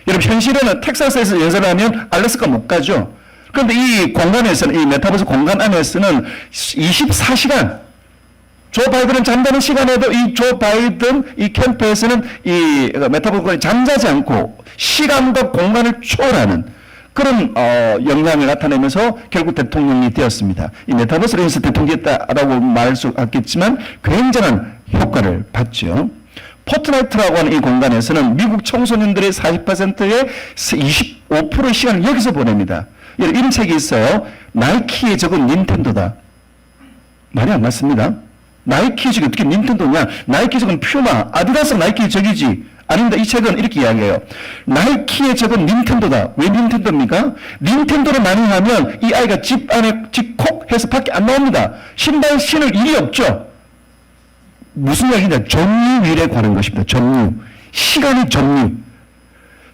여러분, 현실에는 텍사스에서 연설을 하면 알래스카 못 가죠. 그런데 이 공간에서는, 이 메타버스 공간 안에서는 24시간, 조 바이든은 잠자는 시간에도 이 조 바이든 이 캠프에서는 이 메타버스 공간이 잠자지 않고 시간과 공간을 초월하는 그런 역량을 나타내면서 결국 대통령이 되었습니다. 이 메타버스로 인해서 대통령이 됐다라고 말할 수 없겠지만 굉장한 효과를 봤죠. 포트나이트라고 하는 이 공간에서는 미국 청소년들의 40%의 25%의 시간을 여기서 보냅니다. 이런 책이 있어요. 나이키에 적은 닌텐도다. 말이 안 맞습니다. 나이키에 적은 어떻게 닌텐도냐? 나이키에 적은 퓨마, 아디다스 나이키에 적이지. 아닙니다. 이 책은 이렇게 이야기해요. 나이키에 적은 닌텐도다. 왜 닌텐도입니까? 닌텐도를 많이 하면 이 아이가 집 안에 집콕 해서 밖에 안 나옵니다. 신발 신을 일이 없죠. 무슨 이야기냐? 점유율에 관한 것입니다. 점유. 시간이 점유.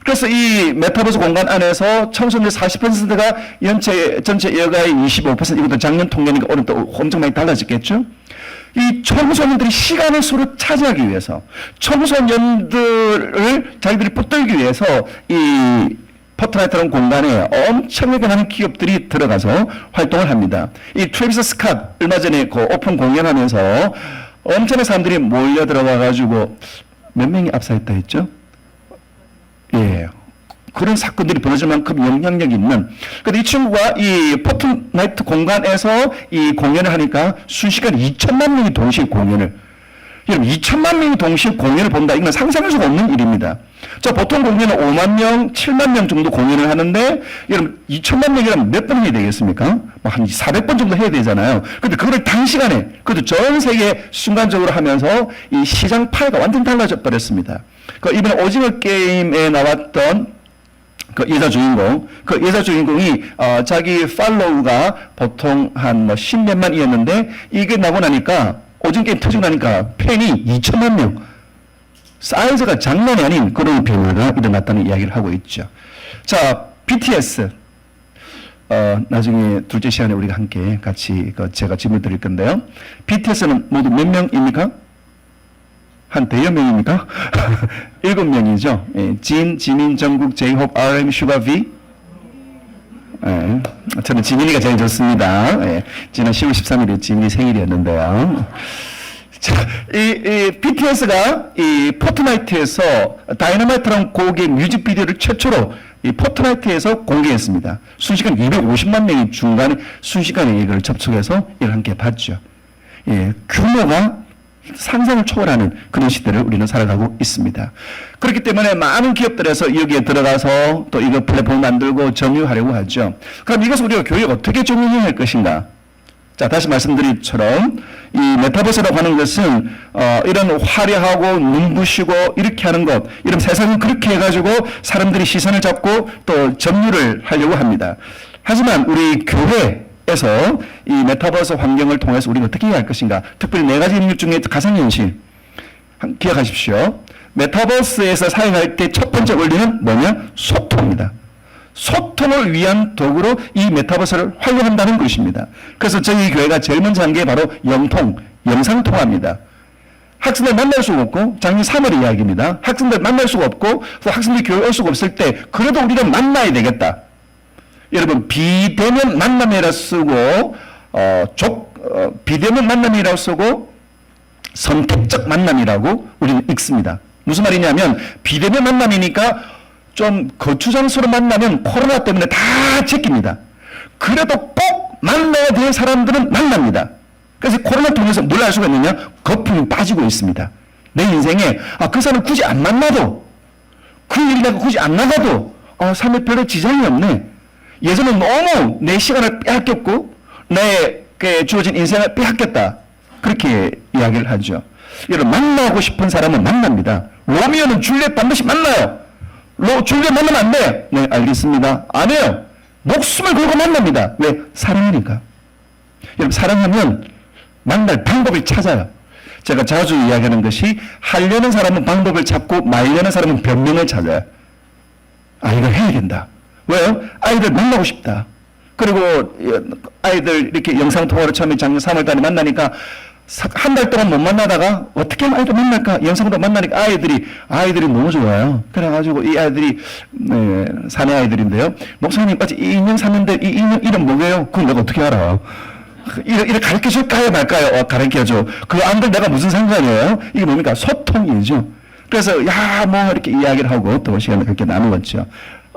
그래서 이 메타버스 공간 안에서 청소년들 40%가 전체 여가의 25%, 이것도 작년 통계니까 올해 또 엄청 많이 달라졌겠죠? 이 청소년들이 시간을 서로 차지하기 위해서, 청소년들을 자기들이 붙들기 위해서 이 포트나이트라는 공간에 엄청나게 많은 기업들이 들어가서 활동을 합니다. 이 트래비스 스캇 얼마 전에 그 오픈 공연하면서 엄청난 사람들이 몰려 들어가가지고 몇 명이 압사했다 했죠? 예. 그런 사건들이 벌어질 만큼 영향력이 있는. 근데 이 친구가 이 포트나이트 공간에서 이 공연을 하니까 순식간에 2천만 명이 동시에 공연을. 여러분, 2천만 명이 동시에 공연을 본다. 이건 상상할 수가 없는 일입니다. 자, 보통 공연은 5만 명, 7만 명 정도 공연을 하는데, 여러분, 2천만 명이라면 몇 번 해야 되겠습니까? 뭐 한 400번 정도 해야 되잖아요. 근데 그걸 단시간에, 그것도 전 세계 순간적으로 하면서 이 시장 파이가 완전 달라져 버렸습니다. 그 이번에 오징어 게임에 나왔던 그 여자 주인공이 자기 팔로우가 보통 한 뭐 10몇만이었는데, 이게 나고 나니까, 오징어 게임 터지고 나니까 팬이 2천만 명. 사이즈가 장난이 아닌 그런 변화가 일어났다는 이야기를 하고 있죠. 자, BTS. 나중에 둘째 시간에 우리가 함께 같이 제가 질문 드릴 건데요. BTS는 모두 몇 명입니까? 한 대여 명입니까? 7명이죠. 예, 진, 지민, 정국, 제이홉, RM, 슈가, V. 예, 저는 지민이가 제일 좋습니다. 예, 지난 10월 13일이 지민이 생일이었는데요. 자, 이 BTS가 이 포트나이트에서 다이너마이트라는 곡의 뮤직비디오를 최초로 이 포트나이트에서 공개했습니다. 순식간 250만 명이 중간에 순식간에 이걸 접촉해서 이걸 함께 봤죠. 예, 규모가 상상을 초월하는 그런 시대를 우리는 살아가고 있습니다. 그렇기 때문에 많은 기업들에서 여기에 들어가서 또 이거 플랫폼 만들고 점유하려고 하죠. 그럼 이것을 우리가 교육 어떻게 적용할 것인가? 자, 다시 말씀드린 것처럼 이 메타버스라고 하는 것은 이런 화려하고 눈부시고 이렇게 하는 것, 이런 세상은 그렇게 해가지고 사람들이 시선을 잡고 또 점유를 하려고 합니다. 하지만 우리 교회에서 이 메타버스 환경을 통해서 우리가 어떻게 해야 할 것인가? 특별히 4가지 영역 중에 가상현실 기억하십시오. 메타버스에서 사용할 때 첫 번째 원리는 뭐냐? 소통입니다. 소통을 위한 도구로 이 메타버스를 활용한다는 것입니다. 그래서 저희 교회가 제일 먼저 한 게 바로 영상통화입니다. 학생들 만날 수가 없고, 작년 3월 이야기입니다. 학생들 만날 수가 없고, 또 학생들이 교회 올 수가 없을 때, 그래도 우리는 만나야 되겠다. 여러분, 비대면 만남이라 쓰고, 비대면 만남이라고 쓰고, 선택적 만남이라고 우리는 읽습니다. 무슨 말이냐면, 비대면 만남이니까 좀 거추장소로 만나면 코로나 때문에 다 제낍니다. 그래도 꼭 만나야 될 사람들은 만납니다. 그래서 코로나 통해서 뭘 알 수가 있느냐? 거품이 빠지고 있습니다. 내 인생에 그 사람 굳이 안 만나도 그 일이 내가 굳이 안 나가도 삶에 별로 지장이 없네. 예전에 너무 내 시간을 빼앗겼고 내게 주어진 인생을 빼앗겼다. 그렇게 이야기를 하죠. 여러분 만나고 싶은 사람은 만납니다. 로미오는 줄리엣 반드시 만나요. 줄리엣 만나면 안 돼. 네, 알겠습니다. 안 해요. 목숨을 걸고 만납니다. 왜? 사랑하니까. 여러분 사랑하면 만날 방법을 찾아요. 제가 자주 이야기하는 것이 하려는 사람은 방법을 찾고 말려는 사람은 변명을 찾아요. 이거 해야 된다. 왜요? 아이들 만나고 싶다. 그리고 아이들 이렇게 영상통화로 처음에 작년 3월달에 만나니까 한 달 동안 못 만나다가 어떻게 아이들 만날까? 영상으로 만나니까 아이들이 너무 좋아요. 그래가지고 이 아이들이 사내 아이들인데요. 목사님 어제 이 인형 샀는데 이 인형 이름 뭐예요? 그건 내가 어떻게 알아? 이렇게 가르쳐줄까요 말까요? 가르쳐줘. 그거 안 들 내가 무슨 상관이에요? 이게 뭡니까? 소통이죠. 그래서 뭐 이렇게 이야기를 하고 또 시간을 그렇게 나누었죠.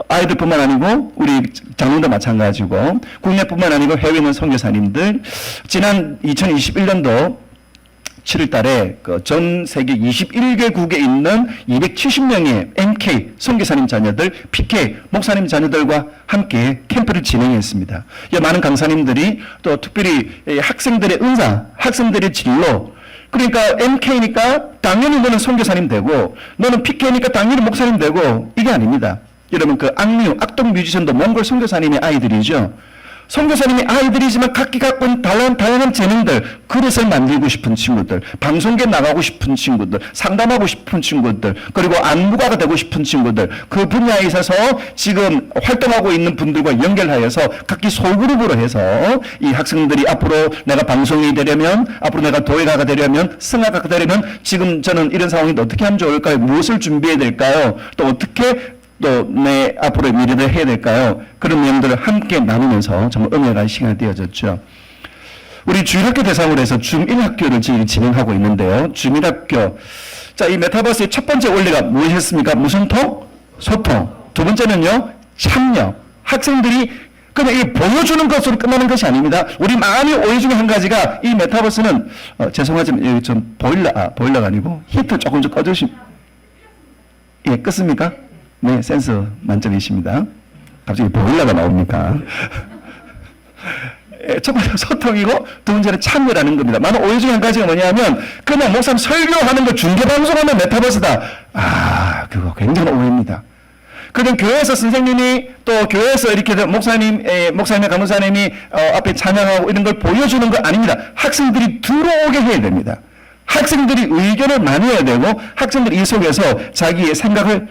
아이들뿐만 아니고 우리 장로도 마찬가지고 국내뿐만 아니고 해외 있는 선교사님들 지난 2021년도 7월 달에 그 전 세계 21개국에 있는 270명의 MK 선교사님 자녀들, PK 목사님 자녀들과 함께 캠프를 진행했습니다. 많은 강사님들이 또 특별히 학생들의 은사, 학생들의 진로, 그러니까 MK니까 당연히 너는 선교사님 되고 너는 PK니까 당연히 목사님 되고 이게 아닙니다. 여러분 그 악동 뮤지션도 몽골 선교사님의 아이들이죠. 선교사님의 아이들이지만 각기 갖고 있는 다양한 재능들, 그릇을 만들고 싶은 친구들, 방송계에 나가고 싶은 친구들, 상담하고 싶은 친구들, 그리고 안무가가 되고 싶은 친구들, 그 분야에 있어서 지금 활동하고 있는 분들과 연결하여서 각기 소그룹으로 해서 이 학생들이 앞으로 내가 방송이 되려면, 앞으로 내가 도예가가 되려면, 성악가가 되려면 지금 저는 이런 상황인데 어떻게 하면 좋을까요? 무엇을 준비해야 될까요? 또 어떻게 또 내 앞으로의 미래를 해야 될까요? 그런 내용들을 함께 나누면서 정말 응원할 시간이 되어졌죠. 우리 주일학교 대상으로 해서 줌1학교를 지금 진행하고 있는데요. 줌1학교. 자, 이 메타버스의 첫 번째 원리가 무엇이었습니까? 무슨 통? 소통. 두 번째는요, 참여. 학생들이 그냥 이 보여주는 것으로 끝나는 것이 아닙니다. 우리 많이 오해 중에 한 가지가 이 메타버스는, 죄송하지만 여기 좀 보일러가 아니고 히터 조금 좀 꺼주시면, 예, 껐습니까? 네, 센스 만점이십니다. 갑자기 보일러가 나옵니까? 첫 번째 소통이고 두 번째는 참여라는 겁니다. 많은 오해 중에 한 가지가 뭐냐면 그냥 목사님 설교하는 거 중계방송하면 메타버스다. 그거 굉장한 오해입니다. 그냥 교회에서 선생님이 또 교회에서 이렇게 목사님의 간호사님이 앞에 찬양하고 이런 걸 보여주는 거 아닙니다. 학생들이 들어오게 해야 됩니다. 학생들이 의견을 나눠야 되고 학생들이 이 속에서 자기의 생각을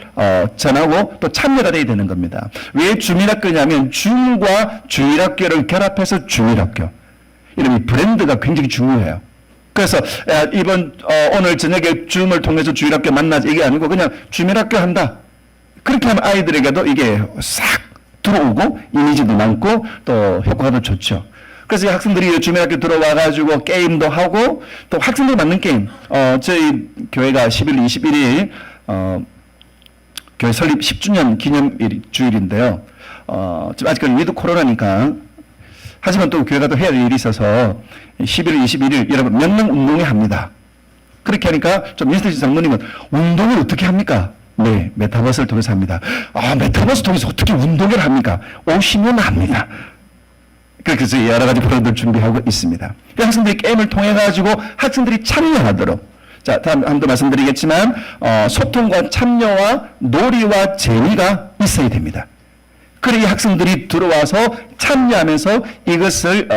전하고 또 참여가 돼야 되는 겁니다. 왜 줌일학교냐면 줌과 주일학교를 결합해서 줌일학교. 이런 브랜드가 굉장히 중요해요. 그래서 오늘 저녁에 줌을 통해서 주일학교 만나자 이게 아니고 그냥 줌일학교 한다. 그렇게 하면 아이들에게도 이게 싹 들어오고 이미지도 많고 또 효과가 더 좋죠. 그래서 학생들이 주민학교 들어와가지고 게임도 하고 또 학생들 맞는 게임. 저희 교회가 11월 21일 교회 설립 10주년 기념일 주일인데요. 지금 아직까지 위드 코로나니까 하지만 또 교회가 또 해야 할 일이 있어서 11월 21일 여러분 명랑 운동회 합니다. 그렇게 하니까 좀 민스터지 장로님은 운동을 어떻게 합니까? 네, 메타버스를 통해서 합니다. 메타버스 통해서 어떻게 운동을 합니까? 오시면 합니다. 그래서 여러 가지 프로그램을 준비하고 있습니다. 학생들이 게임을 통해 가지고 학생들이 참여하도록. 자, 다음도 말씀드리겠지만 소통과 참여와 놀이와 재미가 있어야 됩니다. 그래야 학생들이 들어와서 참여하면서 이것을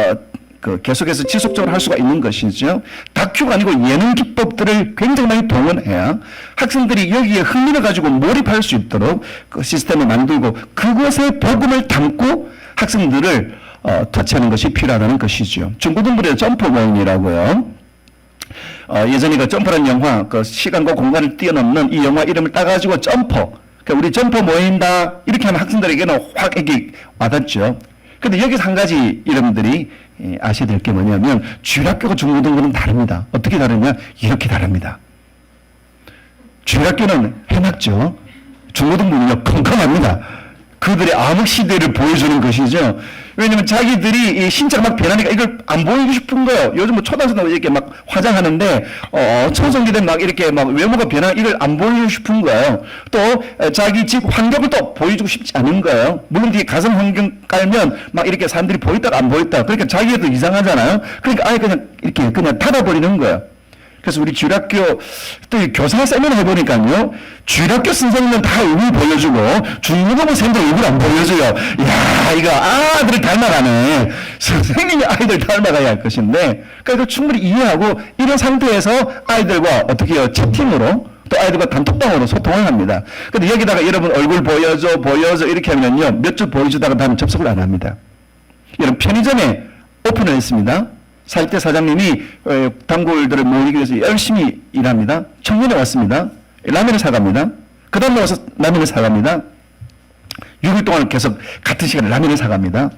계속해서 지속적으로 할 수가 있는 것이죠. 다큐가 아니고 예능 기법들을 굉장히 많이 동원해야 학생들이 여기에 흥미를 가지고 몰입할 수 있도록 그 시스템을 만들고 그것에 복음을 담고 학생들을 터치하는 것이 필요하다는 것이죠. 중고등부의 점프 모임이라고요. 예전에 그 점프라는 영화, 그 시간과 공간을 뛰어넘는 이 영화 이름을 따가지고 점퍼. 그러니까 우리 점퍼 모인다. 이렇게 하면 학생들에게는 확 이렇게 와닿죠. 근데 여기서 한 가지 여러분들이 아셔야 될 게 뭐냐면 주일학교가 중고등부는 다릅니다. 어떻게 다르냐? 이렇게 다릅니다. 주일학교는 해놨죠. 중고등부는요, 컴컴합니다. 그들의 암흑 시대를 보여주는 것이죠. 왜냐면 자기들이 이 신체가 막 변하니까 이걸 안 보이고 싶은 거예요. 요즘 뭐 초등학생들 이렇게 막 화장하는데, 청소년들 막 이렇게 막 외모가 변하, 이걸 안 보이고 싶은 거예요. 또, 자기 집 환경을 또 보여주고 싶지 않은 거예요. 물론 뒤에 가정 환경 깔면 막 이렇게 사람들이 보였다가 안 보였다. 그러니까 자기가 또 이상하잖아요. 그러니까 아예 그냥 이렇게 그냥 닫아버리는 거예요. 그래서 우리 주일학교 또 교사 세미나 해보니까요, 주일학교 선생님은 다 얼굴 보여주고 중고등부 선생님 얼굴 안 보여줘요. 야, 이거 아들을 닮아가네. 선생님이 아이들 닮아가야 할 것인데, 그러니까 충분히 이해하고 이런 상태에서 아이들과 어떻게 해요? 채팅으로 또 아이들과 단톡방으로 소통을 합니다. 근데 여기다가 여러분 얼굴 보여줘 이렇게 하면요, 몇 줄 보여주다가 다음 접속을 안 합니다. 여러분 편의점에 오픈을 했습니다. 사입대 사장님이 단골들을 모으기 위해서 열심히 일합니다. 청년에 왔습니다. 라면을 사갑니다. 그 다음에 와서 라면을 사갑니다. 6일 동안 계속 같은 시간에 라면을 사갑니다.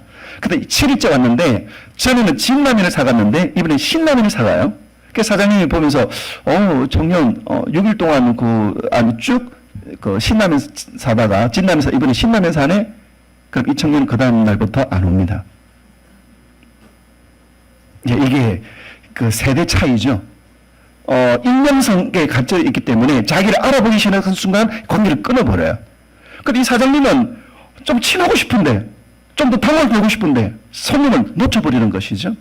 근데 7일째 왔는데 전에는 진라면을 사갔는데 이번엔 신라면을 사가요. 그래서 사장님이 보면서 청년 6일 동안 그 신라면 사다가 진라면 사 이번에 신라면 사네? 그럼 이 청년은 그 다음 날부터 안 옵니다. 이게 그 세대 차이죠. 인명성에 갇혀 있기 때문에 자기를 알아보기 시작하는 순간 관계를 끊어버려요. 근데 이 사장님은 좀 친하고 싶은데, 좀 더 당을 걸고 싶은데 손님을 놓쳐버리는 것이죠.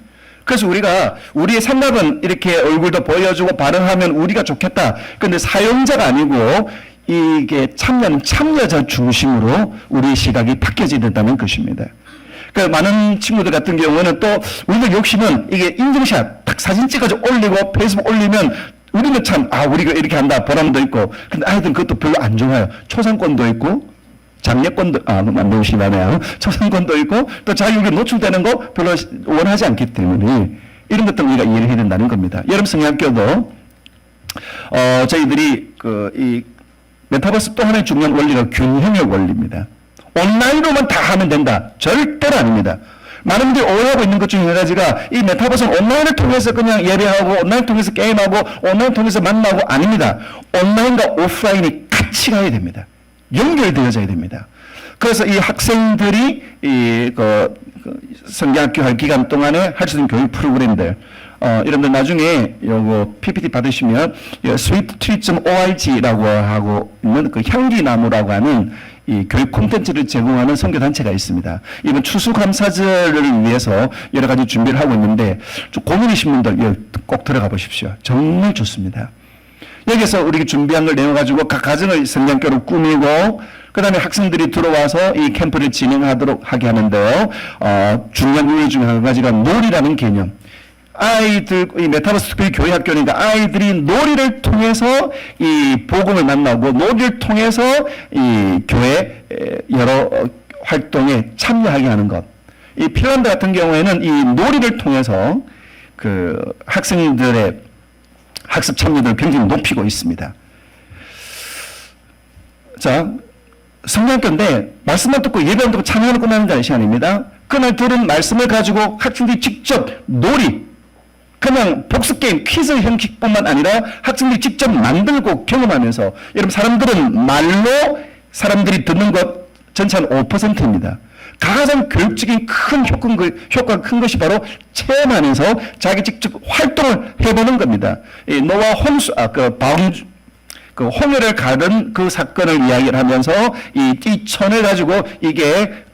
그래서 우리가 우리의 생각은 이렇게 얼굴도 보여주고 발언하면 우리가 좋겠다. 그런데 사용자가 아니고 이게 참여자 중심으로 우리의 시각이 바뀌어져야 된다는 것입니다. 그 많은 친구들 같은 경우는 또 우리들 욕심은 이게 인증샷 딱 사진 찍어서 올리고 페이스북 올리면 우리는 참 우리가 이렇게 한다 보람도 있고, 근데 아이들은 그것도 별로 안 좋아요. 초상권도 있고 장례권도 안 배우시나요? 초상권도 있고 또 자유롭게 노출되는 거 별로 원하지 않기 때문에 이런 것들을 우리가 이해를 해야 된다는 겁니다. 여러분 성경학교도 저희들이 이 메타버스 또 하나의 중요한 원리가 균형의 원리입니다. 온라인으로만 다 하면 된다. 절대로 아닙니다. 많은 분들이 오해하고 있는 것 중에 한 가지가 이 메타버스는 온라인을 통해서 그냥 예배하고 온라인을 통해서 게임하고 온라인을 통해서 만나고 아닙니다. 온라인과 오프라인이 같이 가야 됩니다. 연결되어져야 됩니다. 그래서 이 학생들이 성경학교 할 기간 동안에 할 수 있는 교육 프로그램들, 여러분들 나중에 요거 PPT 받으시면 sweettree.org라고 하고 있는 그 향기나무라고 하는 이 교육 콘텐츠를 제공하는 선교단체가 있습니다. 이번 추수감사절을 위해서 여러 가지 준비를 하고 있는데 좀 고민이신 분들 꼭 들어가 보십시오. 정말 좋습니다. 여기서 우리가 준비한 걸 내어가지고 각 가정을 성경교로 꾸미고 그 다음에 학생들이 들어와서 이 캠프를 진행하도록 하게 하는데요. 중요한 의미 중에 한 가지가 놀이라는 개념. 아이들, 이 메타버스 특별히 교회 학교니까 아이들이 놀이를 통해서 이 복음을 만나고 놀이를 통해서 이 교회 여러 활동에 참여하게 하는 것. 이 핀란드 같은 경우에는 이 놀이를 통해서 그 학생들의 학습 참여도를 굉장히 높이고 있습니다. 자, 성경학교인데 말씀만 듣고 예배만 듣고 참여하는 끝나는 시간입니다. 그날 들은 말씀을 가지고 학생들이 직접 놀이, 그냥 복습게임, 퀴즈 형식뿐만 아니라 학생들이 직접 만들고 경험하면서, 여러분 사람들은 말로 사람들이 듣는 것 전체 한 5%입니다. 가장 교육적인 큰 효과가 큰 것이 바로 체험하면서 자기 직접 활동을 해보는 겁니다. 이 노아 홍수, 홍해를 가른 그 사건을 이야기를 하면서 이 천을 가지고 이게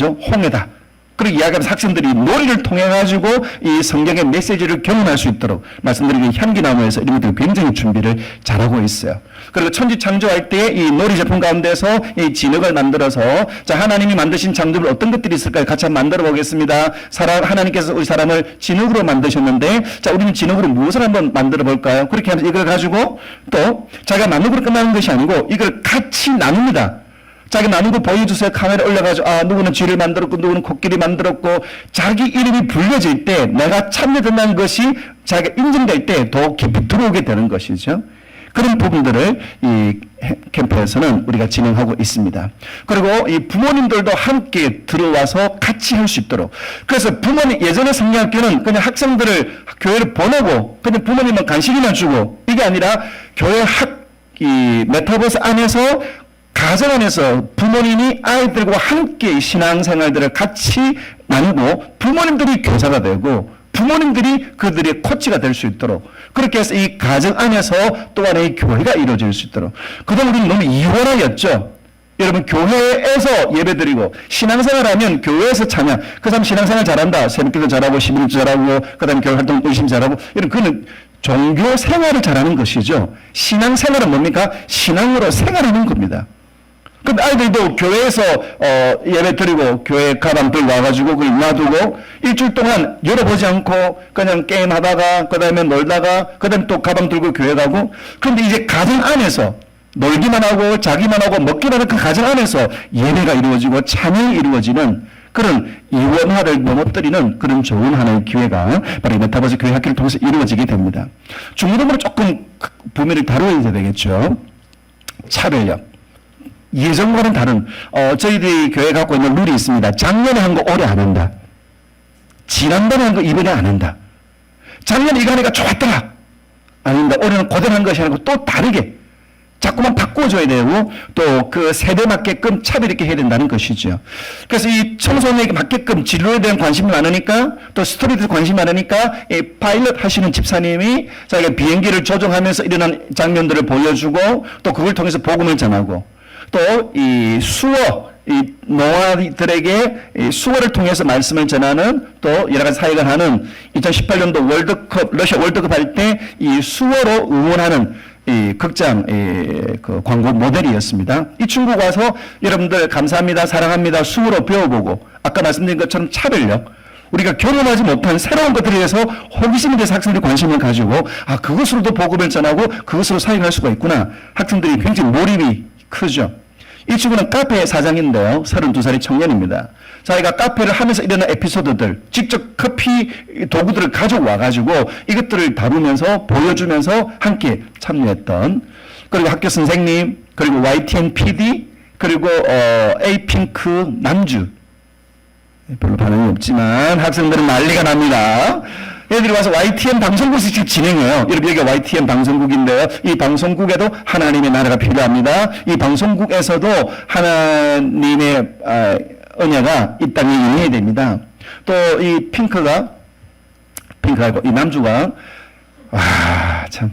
홍해다. 그리고 이야기하면서 학생들이 놀이를 통해 가지고 이 성경의 메시지를 경험할 수 있도록 말씀드린 향기나무에서 이런 것들 굉장히 준비를 잘하고 있어요. 그리고 천지 창조할 때 이 놀이 제품 가운데서 이 진흙을 만들어서 자, 하나님이 만드신 창조물 어떤 것들이 있을까요? 같이 한번 만들어 보겠습니다. 하나님께서 우리 사람을 진흙으로 만드셨는데 자, 우리는 진흙으로 무엇을 한번 만들어 볼까요? 그렇게 하면서 이걸 가지고 또 자기가 만들고 끝나는 것이 아니고 이걸 같이 나눕니다. 자기 나누고 보여주세요. 카메라 올려가지고 누구는 쥐를 만들었고 누구는 코끼리 만들었고 자기 이름이 불려질 때 내가 참여된다는 것이 자기가 인정될 때 더 깊이 들어오게 되는 것이죠. 그런 부분들을 이 캠프에서는 우리가 진행하고 있습니다. 그리고 이 부모님들도 함께 들어와서 같이 할 수 있도록. 그래서 부모님, 예전에 성경학교는 그냥 학생들을 교회를 보내고 그냥 부모님은 간식이나 주고 이게 아니라 교회 이 메타버스 안에서 가정 안에서 부모님이 아이들과 함께 신앙생활들을 같이 나누고 부모님들이 교사가 되고 부모님들이 그들의 코치가 될 수 있도록 그렇게 해서 이 가정 안에서 또 하나의 교회가 이루어질 수 있도록 그동안 우리는 너무 이원화였죠. 여러분 교회에서 예배드리고 신앙생활하면 교회에서 찬양 그 사람 신앙생활 잘한다. 새벽기도 잘하고 11조 잘하고 그 다음에 교회활동 열심히 잘하고 이런 그는 종교 생활을 잘하는 것이죠. 신앙생활은 뭡니까? 신앙으로 생활하는 겁니다. 그럼 아이들도 교회에서 예배 드리고 교회 가방 들고 와가지고 그걸 놔두고 일주일 동안 열어보지 않고 그냥 게임하다가 그 다음에 놀다가 그 다음에 또 가방 들고 교회 가고 그런데 이제 가정 안에서 놀기만 하고 자기만 하고 먹기만 하는 그 가정 안에서 예배가 이루어지고 찬양이 이루어지는 그런 이원화를 넘어뜨리는 그런 좋은 하나의 기회가 바로 이 메타버스 교회 학교를 통해서 이루어지게 됩니다. 중요으로 조금 부면을 다루어야 되겠죠. 차별력. 예전과는 다른 저희들이 교회 갖고 있는 룰이 있습니다. 작년에 한 거 올해 안 한다. 지난번에 한 거 이번에 안 한다. 작년에 이거 하니까 좋았더라. 아닙니다. 올해는 고단한 것이 아니고 또 다르게 자꾸만 바꿔줘야 되고 또 그 세대 맞게끔 차별 있게 해야 된다는 것이죠. 그래서 이 청소년에게 맞게끔 진로에 대한 관심이 많으니까 또 스토리에 관심이 많으니까 이 파일럿 하시는 집사님이 자기가 비행기를 조종하면서 일어난 장면들을 보여주고 또 그걸 통해서 복음을 전하고 또 이 수어 이 노아들에게 이 수어를 통해서 말씀을 전하는 또 여러 가지 사역을 하는 2018년도 월드컵 러시아 월드컵 할 때 이 수어로 응원하는 이 극장 그 광고 모델이었습니다. 이 친구가 와서 여러분들 감사합니다, 사랑합니다, 수어로 배워보고 아까 말씀드린 것처럼 차별력 우리가 경험하지 못한 새로운 것들에 대해서 호기심에 대해서 학생들이 관심을 가지고 아 그것으로도 복음을 전하고 그것으로 사역할 수가 있구나. 학생들이 굉장히 몰입이 크죠. 이 친구는 카페 사장인데요. 32살의 청년입니다. 자기가 카페를 하면서 일어난 에피소드들, 직접 커피 도구들을 가져와가지고 이것들을 다루면서 보여주면서 함께 참여했던 그리고 학교 선생님, 그리고 YTN PD, 그리고 에이핑크 남주 별로 반응이 없지만 학생들은 난리가 납니다. 얘들이 와서 YTN 방송국에서 직접 진행해요. 여러분 여기가 YTN 방송국인데요. 이 방송국에도 하나님의 나라가 필요합니다. 이 방송국에서도 하나님의 은혜가 이 땅에 임해야 됩니다. 또 이 핑크가 이 남주가 참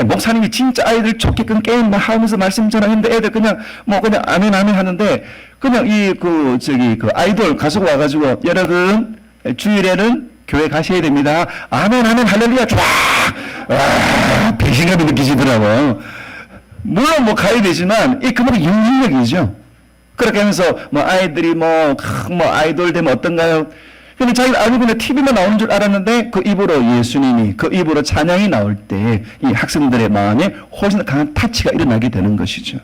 목사님이 진짜 아이들 좋게끔 게임만 하면서 말씀 전하는데 애들 그냥 아멘 하는데 그냥 그 아이돌 가수가 와가지고 여러분 주일에는 교회 가셔야 됩니다. 아멘 할렐루야 좋아. 배신감이 느끼시더라고요. 물론 가야 되지만 이 그만큼 영향력이죠. 그렇게 하면서 아이들이 아이돌 되면 어떤가요? 근데 자기가 아니 그냥 TV만 나오는 줄 알았는데 그 입으로 예수님이 그 입으로 찬양이 나올 때 이 학생들의 마음에 훨씬 더 강한 타치가 일어나게 되는 것이죠.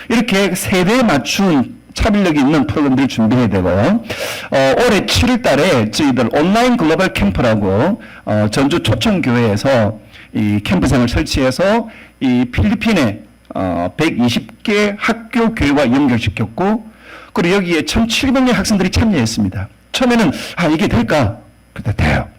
이렇게 세대에 맞춘 차별력이 있는 프로그램들을 준비해야 되고 올해 7월 달에 저희들 온라인 글로벌 캠프라고 전주 초청교회에서 이 캠프장을 설치해서 이 필리핀에 120개 학교 교회와 연결시켰고 그리고 여기에 1,700명 학생들이 참여했습니다. 처음에는 이게 될까? 그때 돼요.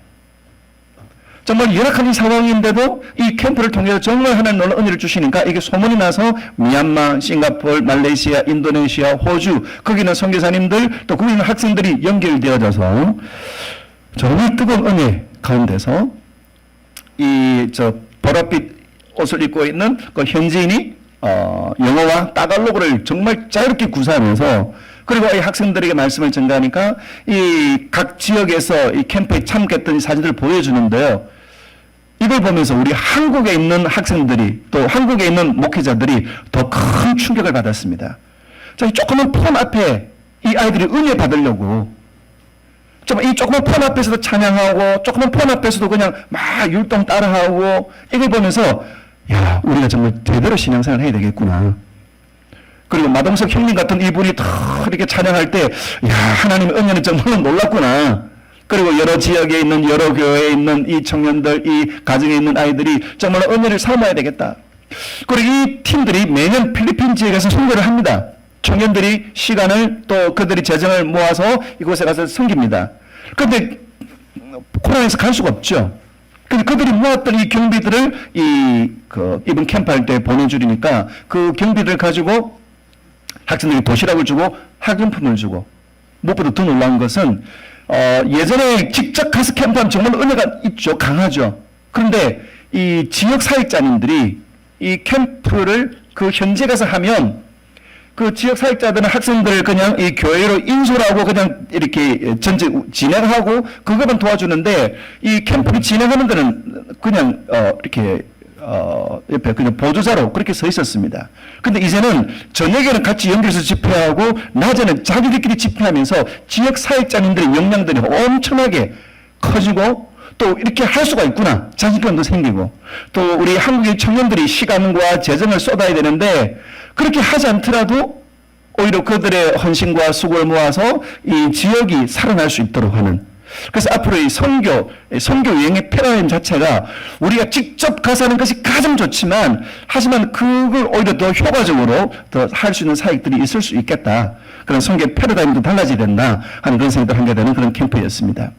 정말 열악한 이 상황인데도 이 캠프를 통해서 정말 하나님 놀라운 은혜를 주시니까 이게 소문이 나서 미얀마, 싱가포르, 말레이시아, 인도네시아, 호주 거기는 선교사님들 또 거기 있는 학생들이 연결되어져서 정말 뜨거운 은혜 가운데서 이 보랏빛 옷을 입고 있는 그 현지인이 영어와 따갈로그를 정말 자유롭게 구사하면서 그리고 이 학생들에게 말씀을 전가하니까 이 각 지역에서 이 캠프에 참석했던 사진들을 보여주는데요. 이걸 보면서 우리 한국에 있는 학생들이 또 한국에 있는 목회자들이 더 큰 충격을 받았습니다. 자, 이 조그만 폰 앞에 이 아이들이 은혜 받으려고 이 조그만 폰 앞에서도 찬양하고 조그만 폰 앞에서도 그냥 막 율동 따라하고 이걸 보면서 야, 우리가 정말 제대로 신앙생활을 해야 되겠구나. 그리고 마동석 형님 같은 이분이 다 이렇게 찬양할 때, 야, 하나님의 은혜는 정말 놀랍구나. 그리고 여러 지역에 있는, 여러 교회에 있는 이 청년들, 이 가정에 있는 아이들이 정말 은혜를 삼아야 되겠다. 그리고 이 팀들이 매년 필리핀 지역에서 선교를 합니다. 청년들이 시간을 또 그들이 재정을 모아서 이곳에 가서 섬깁니다. 그런데 코로나에서 갈 수가 없죠. 근데 그들이 모았던 이 경비들을 이번 캠프 할 때 보내주니까 그 경비들 가지고 학생들이 도시락을 주고 학용품을 주고 무엇보다 더 놀라운 것은 예전에 직접 가서 캠프하면 정말 은혜가 있죠. 강하죠. 그런데 이 지역 사역자님들이 이 캠프를 그 현지에 가서 하면 그 지역 사역자들은 학생들을 그냥 이 교회로 인솔하고 그냥 이렇게 전체 진행하고 그것만 도와주는데 이 캠프를 진행하는 데는 그냥 이렇게 옆에 그냥 보조자로 그렇게 서 있었습니다. 근데 이제는 저녁에는 같이 연결해서 집회하고 낮에는 자기들끼리 집회하면서 지역 사역자님들의 역량들이 엄청나게 커지고 또 이렇게 할 수가 있구나 자신감도 생기고 또 우리 한국의 청년들이 시간과 재정을 쏟아야 되는데 그렇게 하지 않더라도 오히려 그들의 헌신과 수고를 모아서 이 지역이 살아날 수 있도록 하는 그래서 앞으로 이 선교 여행의 패러다임 자체가 우리가 직접 가서 하는 것이 가장 좋지만 하지만 그걸 오히려 더 효과적으로 더 할 수 있는 사역들이 있을 수 있겠다. 그런 선교 패러다임도 달라져야 된다 하는 그런 생각을 하게 되는 그런 캠프였습니다.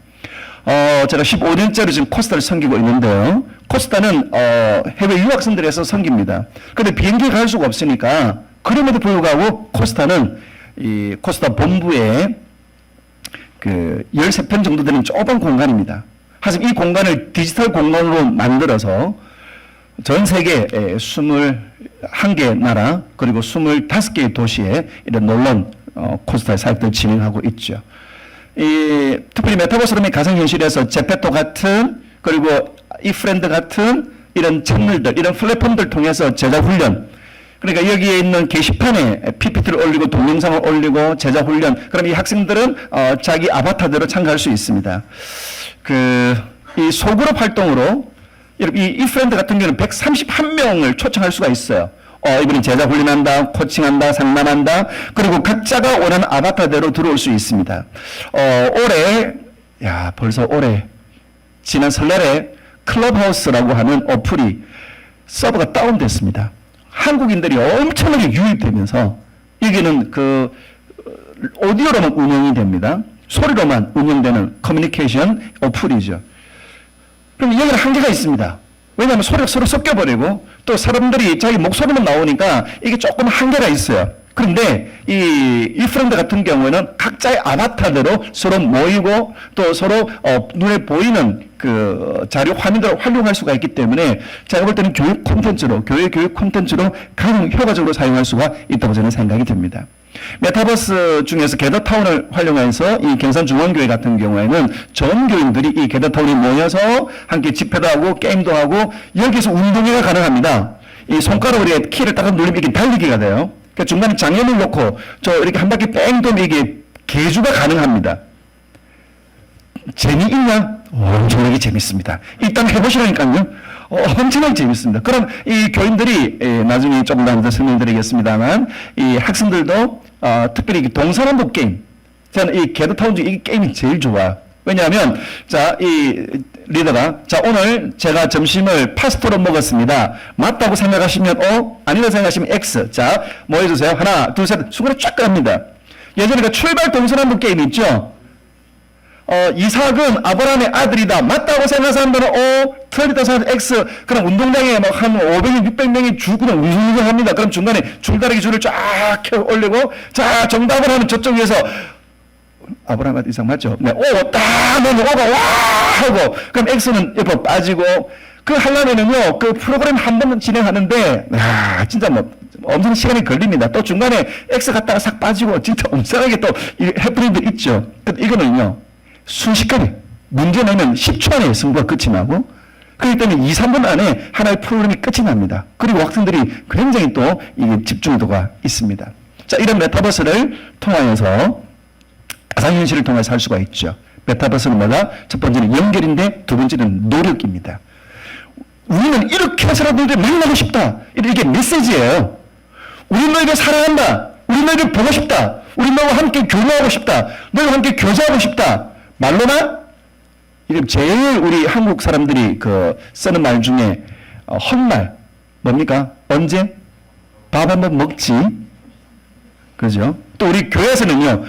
제가 15년째로 지금 코스타를 섬기고 있는데요. 코스타는 해외 유학생들에서 섬깁니다. 그런데 비행기 갈 수가 없으니까 그럼에도 불구하고 코스타는 이 코스타 본부에 그 13편 정도 되는 좁은 공간입니다. 하지만 이 공간을 디지털 공간으로 만들어서 전 세계 21개 나라 그리고 25개의 도시에 이런 놀라운 코스타의 사역들을 진행하고 있죠. 특별히 메타버스룸이 가상현실에서 제페토 같은 그리고 이프렌드 같은 이런 채널들 이런 플랫폼들 통해서 제자훈련 그러니까 여기에 있는 게시판에 PPT를 올리고 동영상을 올리고 제자훈련 그럼 이 학생들은 자기 아바타대로 참가할 수 있습니다. 이 소그룹 활동으로 이 이프렌드 같은 경우는 131명을 초청할 수가 있어요. 이번엔 제자 훈련한다, 코칭한다, 상담한다, 그리고 각자가 원하는 아바타대로 들어올 수 있습니다. 벌써 올해, 지난 설날에 클럽하우스라고 하는 어플이 서버가 다운됐습니다. 한국인들이 엄청나게 유입되면서 여기는 그 오디오로만 운영이 됩니다. 소리로만 운영되는 커뮤니케이션 어플이죠. 그럼 여기는 한계가 있습니다. 왜냐하면 소리가 서로 섞여버리고 또 사람들이 자기 목소리만 나오니까 이게 조금 한계가 있어요. 그런데 이 프렌드 같은 경우에는 각자의 아바타대로 서로 모이고 또 서로 눈에 보이는 그 자료 화면들을 활용할 수가 있기 때문에 제가 볼 때는 교육 콘텐츠로 교회 교육 콘텐츠로 가장 효과적으로 사용할 수가 있다고 저는 생각이 듭니다. 메타버스 중에서 게더타운을 활용해서 이 경산중앙교회 같은 경우에는 전 교인들이 이 게더타운에 모여서 함께 집회도 하고 게임도 하고 여기서 운동회가 가능합니다. 이 손가락으로 키를 딱 누르면 이게 달리기가 돼요. 그러니까 중간에 장애물 놓고 이렇게 한 바퀴 뺑 돌면 이게 개주가 가능합니다. 재미있냐? 엄청나게 재밌습니다. 일단 해보시라니까요. 엄청나게 재밌습니다. 그럼 이 교인들이 나중에 조금 더 설명드리겠습니다만 이 학생들도 특별히 동서남북 게임 저는 이 게더타운 중에 이 게임이 제일 좋아요. 왜냐하면 이 리더가 오늘 제가 점심을 파스타로 먹었습니다. 맞다고 생각하시면 O, 아니라고 생각하시면 X. 뭐 해주세요? 하나, 둘, 셋. 순간에 쫙 갑니다. 예전에 그 출발 동서남북 게임 있죠? 이삭은 아브라함의 아들이다. 맞다고 생각하는 사람들은 O, 틀리다고 생각하는 X. 그럼 운동장에 막 한 500명, 600명이 줄 그냥 우승우승 합니다. 그럼 중간에 줄다리기 줄을 쫙 올리고, 정답을 하면 저쪽 위에서 아브라함 아들 이삭 맞죠? 네, O, 딱 넣으면 O가 와! 하고, 그럼 X는 옆으로 빠지고, 하려면은요, 그 프로그램 한 번 진행하는데, 진짜 엄청 시간이 걸립니다. 또 중간에 X 갔다가 싹 빠지고, 진짜 엄청나게 또 해프닝도 있죠. 근데 이거는요, 순식간에 문제 내면 10초 안에 승부가 끝이 나고 그렇기 때문에 2, 3분 안에 하나의 프로그램이 끝이 납니다. 그리고 학생들이 굉장히 또 이게 집중도가 있습니다. 이런 메타버스를 통하여서 가상현실을 통해서 할 수가 있죠. 메타버스는 뭐가? 첫 번째는 연결인데 두 번째는 노력입니다. 우리는 이렇게 해서라도 만나고 싶다. 이게 메시지예요. 우리 너에게 사랑한다. 우리 너에게 보고 싶다. 우리 너와 함께 교류하고 싶다. 너와 함께 교제하고 싶다. 말로나? 이게 제일 우리 한국 사람들이 쓰는 말 중에 헛말 뭡니까? 언제? 밥 한번 먹지? 그죠? 또 우리 교회에서는요.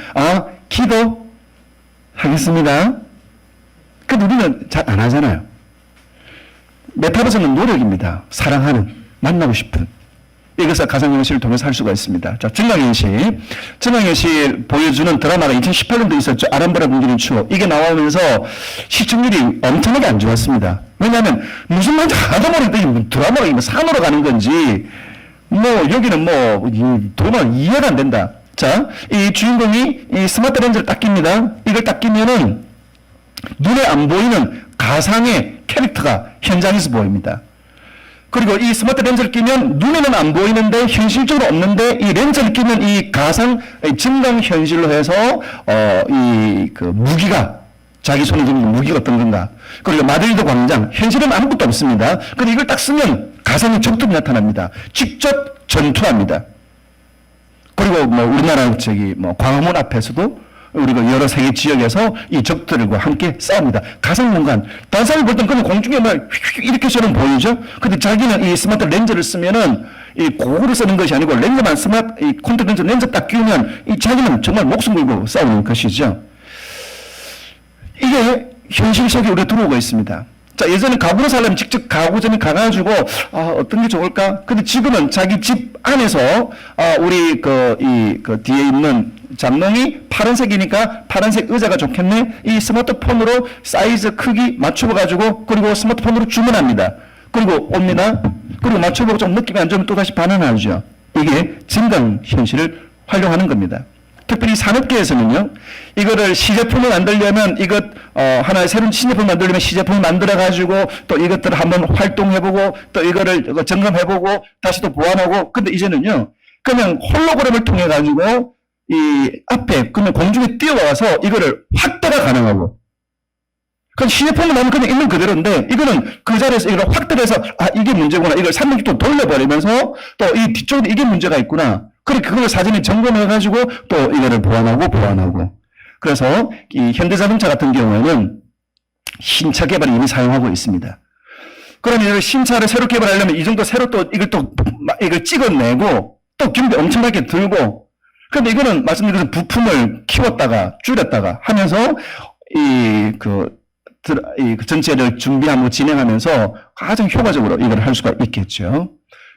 기도 하겠습니다. 근데 우리는 잘 안 하잖아요. 메타버스는 노력입니다. 사랑하는, 만나고 싶은. 이것을 가상현실을 통해서 할 수가 있습니다. 자, 증강현실. 증강현실 보여주는 드라마가 2018년도 있었죠. 아람브라 군주의 추억. 이게 나오면서 시청률이 엄청나게 안 좋았습니다. 왜냐하면 무슨 말인지 하나도 모르겠더니 드라마가 산으로 가는 건지 뭐 여기는 도저히 이해가 안 된다. 자, 이 주인공이 이 스마트 렌즈를 딱 낍니다. 이걸 딱 끼면은 눈에 안 보이는 가상의 캐릭터가 현장에서 보입니다. 그리고 이 스마트 렌즈를 끼면 눈에는 안 보이는데 현실적으로 없는데 이 렌즈를 끼면 이 가상 증강 현실로 해서 이 그 무기가 자기 손에 쥐는 무기가 어떤 건가. 그리고 마드리드 광장 현실은 아무것도 없습니다. 근데 이걸 딱 쓰면 가상의 적들이 나타납니다. 직접 전투합니다. 그리고 우리나라 광화문 앞에서도 우리가 여러 세계 지역에서 이 적들과 함께 싸웁니다. 가상 공간. 다른 사람이 볼 땐 그냥 공중에 이렇게 저는 보이죠? 근데 자기는 이 스마트 렌즈를 쓰면은 이 고글을 쓰는 것이 아니고 렌즈만 이 콘택트 렌즈 렌즈 딱 끼우면 이 자기는 정말 목숨 걸고 싸우는 것이죠. 이게 현실 속에 우리가 들어오고 있습니다. 자, 예전에 가구를 살려면 직접 가구점에 가가지고, 어떤 게 좋을까? 근데 지금은 자기 집 안에서, 우리 뒤에 있는 잠농이 파란색이니까 파란색 의자가 좋겠네? 이 스마트폰으로 사이즈 크기 맞춰가지고, 그리고 스마트폰으로 주문합니다. 그리고 옵니다. 그리고 맞춰보고 좀 느낌이 안 좋으면 또다시 반환하죠. 이게 증강현실을 활용하는 겁니다. 특별히 산업계에서는요, 이거를 시제품을 만들려면 하나의 새로운 신제품을 만들려면 시제품을 만들어가지고 또 이것들을 한번 활동해보고 또 이거를 점검해보고 다시 또 보완하고, 근데 이제는요, 그냥 홀로그램을 통해가지고 이 앞에 그냥 공중에 띄워와서 이거를 확대가 가능하고, 그건 시제품을 나면 그냥 있는 그대로인데, 이거는 그 자리에서 이걸 확대해서, 이게 문제구나. 이걸 360도 돌려버리면서 또 이 뒤쪽에 이게 문제가 있구나. 그렇게 그걸 사전에 점검해가지고 또 이거를 보완하고. 그래서 이 현대자동차 같은 경우에는 신차 개발을 이미 사용하고 있습니다. 그러면 신차를 새로 개발하려면 이 정도 새로 이걸 찍어내고 또 경비 엄청나게 들고, 그런데 이거는 말씀드린 부품을 키웠다가 줄였다가 하면서 그 전체를 준비하고 진행하면서 가장 효과적으로 이걸 할 수가 있겠죠.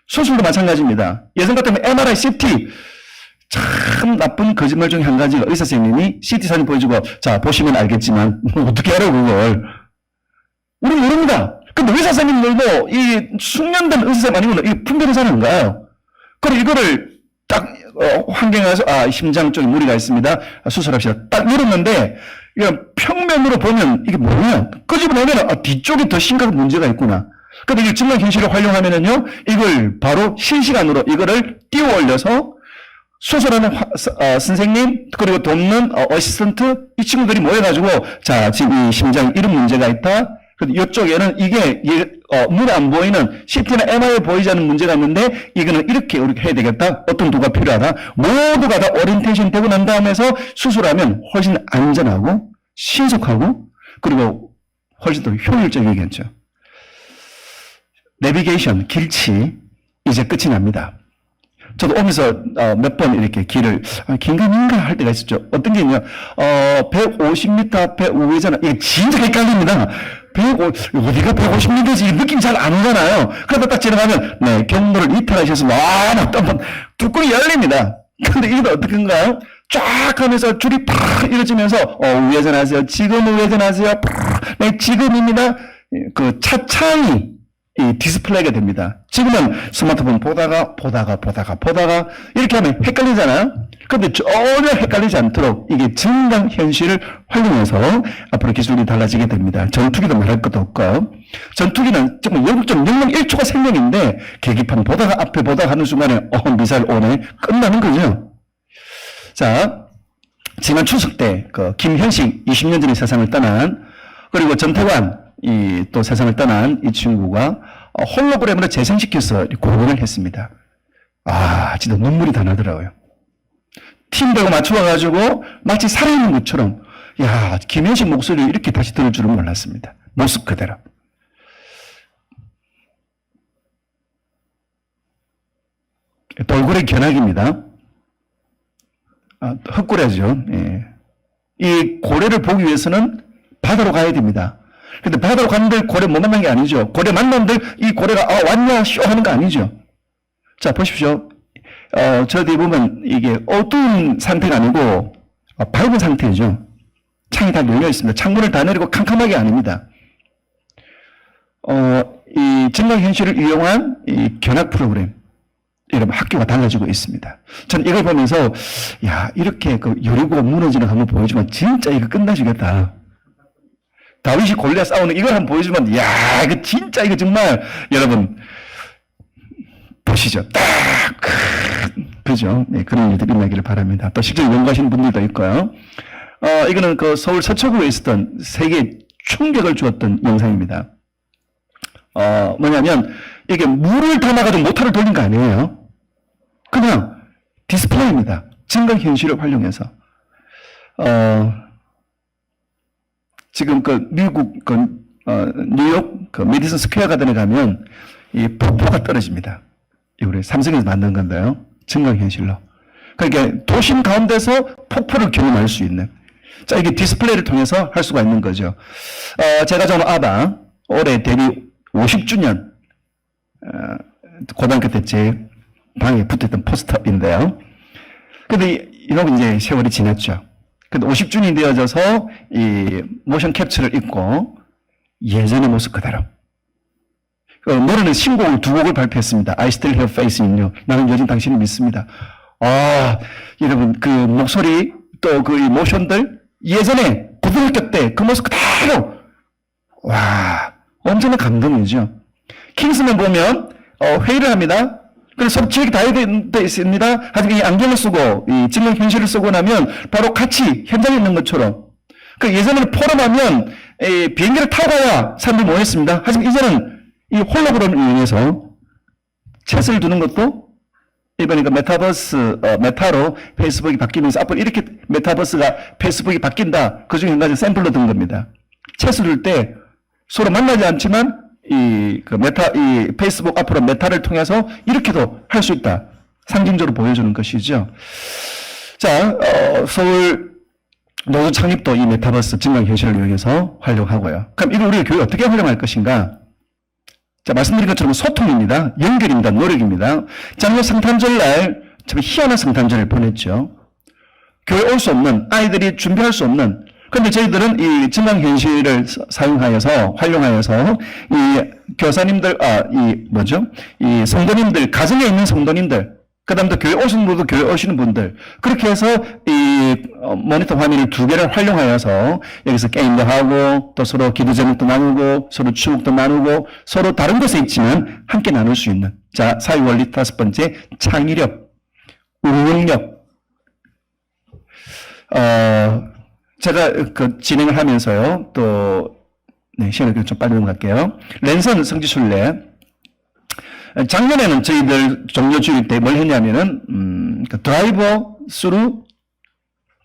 수술도 마찬가지입니다. 예전 같으면 MRI, CT, 참 나쁜 거짓말 중에 한 가지가 의사 선생님이 CT 사진 보여주고, 자, 보시면 알겠지만, 어떻게 알아요, 그걸? 우리 모릅니다. 근데 의사 선생님들도 이 숙련된 의사 선생님 아니면 이 분별이 사는가요? 그리고 이거를 딱, 환경에 가서, 심장 쪽에 무리가 있습니다. 수술합시다. 딱 누르는데, 이거 평면으로 보면 이게 뭐냐? 끄집어내면, 뒤쪽에 더 심각한 문제가 있구나. 근데 이 증강현실을 활용하면은요, 이걸 바로 실시간으로 이거를 띄워 올려서 수술하는 선생님, 그리고 돕는 어시스턴트, 이 친구들이 모여가지고, 자, 지금 이 심장 이런 문제가 있다. 근데 이쪽에는 이게, 눈에 안 보이는 CT나 MRI 보이지 않는 문제가 있는데, 이거는 이렇게 해야 되겠다. 어떤 도구가 필요하다. 모두가 다 오리엔테이션 되고 난 다음에서 수술하면 훨씬 안전하고, 신속하고, 그리고 훨씬 더 효율적이겠죠. 내비게이션, 길치, 이제 끝이 납니다. 저도 오면서 몇 번 이렇게 길을 긴가민가 할 때가 있었죠. 어떤 게 있냐, 150m 앞에 우회전, 이게 진짜 헷갈립니다. 어디가 150m인지 느낌 잘 안 오잖아요. 그러다 딱 지나가면, 네, 경로를 이탈하셔서 막 뚜껑이 열립니다. 근데 이게 어떻게인가요? 쫙 하면서 줄이 팍 이루어지면서, 우회전하세요. 지금 우회전하세요. 네, 지금입니다. 그 차창이 이 디스플레이가 됩니다. 지금은 스마트폰 보다가 이렇게 하면 헷갈리잖아요. 그런데 전혀 헷갈리지 않도록 이게 증강현실을 활용해서 앞으로 기술이 달라지게 됩니다. 전투기도 말할 것도 없고, 전투기는 정말 0.001초가 생명인데 계기판 앞에 보다가 하는 순간에 미사일 오네 끝나는 거죠. 자, 지난 추석 때 김현식 20년 전에 세상을 떠난, 그리고 전태관 또 세상을 떠난 이 친구가 홀로그램으로 재생시켜서 공연을 했습니다. 진짜 눈물이 다 나더라고요. 팀별로 맞춰가지고 마치 살아있는 것처럼, 김현식 목소리를 이렇게 다시 들을 줄은 몰랐습니다. 모습 그대로. 돌고래 견학입니다. 흑고래죠. 예. 이 고래를 보기 위해서는 바다로 가야 됩니다. 근데 바다로 갔는데 고래 못 만난 게 아니죠. 고래 만났는데 이 고래가 왔냐 쇼 하는 거 아니죠. 자, 보십시오. 저 뒤에 보면 이게 어두운 상태가 아니고 밝은 상태죠. 창이 다 열려 있습니다. 창문을 다 내리고 캄캄하게 아닙니다. 이 증강현실을 이용한 이 견학 프로그램, 여러분 학교가 달라지고 있습니다. 저는 이걸 보면서 야, 이렇게 그 여리고가 무너지는 거 한번 보여주면 진짜 이거 끝나주겠다. 다윗이 골리앗 싸우는 이걸 한번 보여주면 야, 이거 진짜 이거 정말 여러분 보시죠. 딱 그죠? 네, 그런 일들이 일어나기를 바랍니다. 또 실제로 연구하시는 분들도 있고요. 이거는 그 서울 서초구에 있었던 세계에 충격을 주었던 영상입니다. 뭐냐면 이게 물을 담아가지고 모터를 돌린 거 아니에요. 그냥 디스플레이입니다. 증강현실을 활용해서. 지금 그 미국 뉴욕 그 메디슨 스퀘어 가든에 가면 이 폭포가 떨어집니다. 이 우리 삼성에서 만든 건데요. 증강현실로. 그러니까 도심 가운데서 폭포를 경험할 수 있는. 자, 이게 디스플레이를 통해서 할 수가 있는 거죠. 제가 저는 아바 올해 데뷔 50주년 고등학교 때 제 방에 붙어있던 포스터인데요. 근데 이러고 이제 세월이 지났죠. 근데 50주년이 되어져서 이 모션 캡처를 입고 예전의 모습 그대로. 노래는 신곡을 2곡을 발표했습니다. I Still Have Faith in You. 나는 여전 당신을 믿습니다. 여러분 그 목소리 또 그 모션들 예전에 고등학교 때 그 모습 그대로 와 엄청난 감동이죠. 킹스맨 보면 회의를 합니다. 그래서 서로 지역이 다 되어 있습니다. 하지만 이 안경을 쓰고 이 증강현실을 쓰고 나면 바로 같이 현장에 있는 것처럼. 그 예전에는 포럼하면 비행기를 타고 가야 사람들이 모였습니다. 하지만 이제는 이 홀로그램을 이용해서 챗을 두는 것도 이번에 메타버스 메타로 페이스북이 바뀌면서 앞으로 이렇게 메타버스가 페이스북이 바뀐다. 그중에 한 가지 샘플로 든 겁니다. 챗을 둘 때 서로 만나지 않지만 이 페이스북 앞으로 메타를 통해서 이렇게도 할 수 있다. 상징적으로 보여주는 것이죠. 자, 서울 노조 창립도 이 메타버스 증강현실을 이용해서 활용하고요. 그럼 이걸 우리가 교회 어떻게 활용할 것인가? 자, 말씀드린 것처럼 소통입니다. 연결입니다. 노력입니다. 작년 성탄절날 참 희한한 성탄절을 보냈죠. 교회 올 수 없는, 아이들이 준비할 수 없는, 그런데 저희들은 이 증강현실을 사용하여서, 활용하여서, 이 교사님들, 이 성도님들, 가정에 있는 성도님들, 그 다음 또 교회 오시는 분도 교회 오시는 분들, 그렇게 해서 이 모니터 화면을 2개를 활용하여서 여기서 게임도 하고, 또 서로 기도 제목도 나누고, 서로 추억도 나누고, 서로 다른 곳에 있지만 함께 나눌 수 있는. 자, 사회 원리 5번째, 창의력, 운영력. 제가 그 진행을 하면서요, 또, 네, 시간을 좀 빨리 넘어갈게요. 랜선 성지순례. 작년에는 저희들 종료주일 때 뭘 했냐면은, 그 드라이버 스루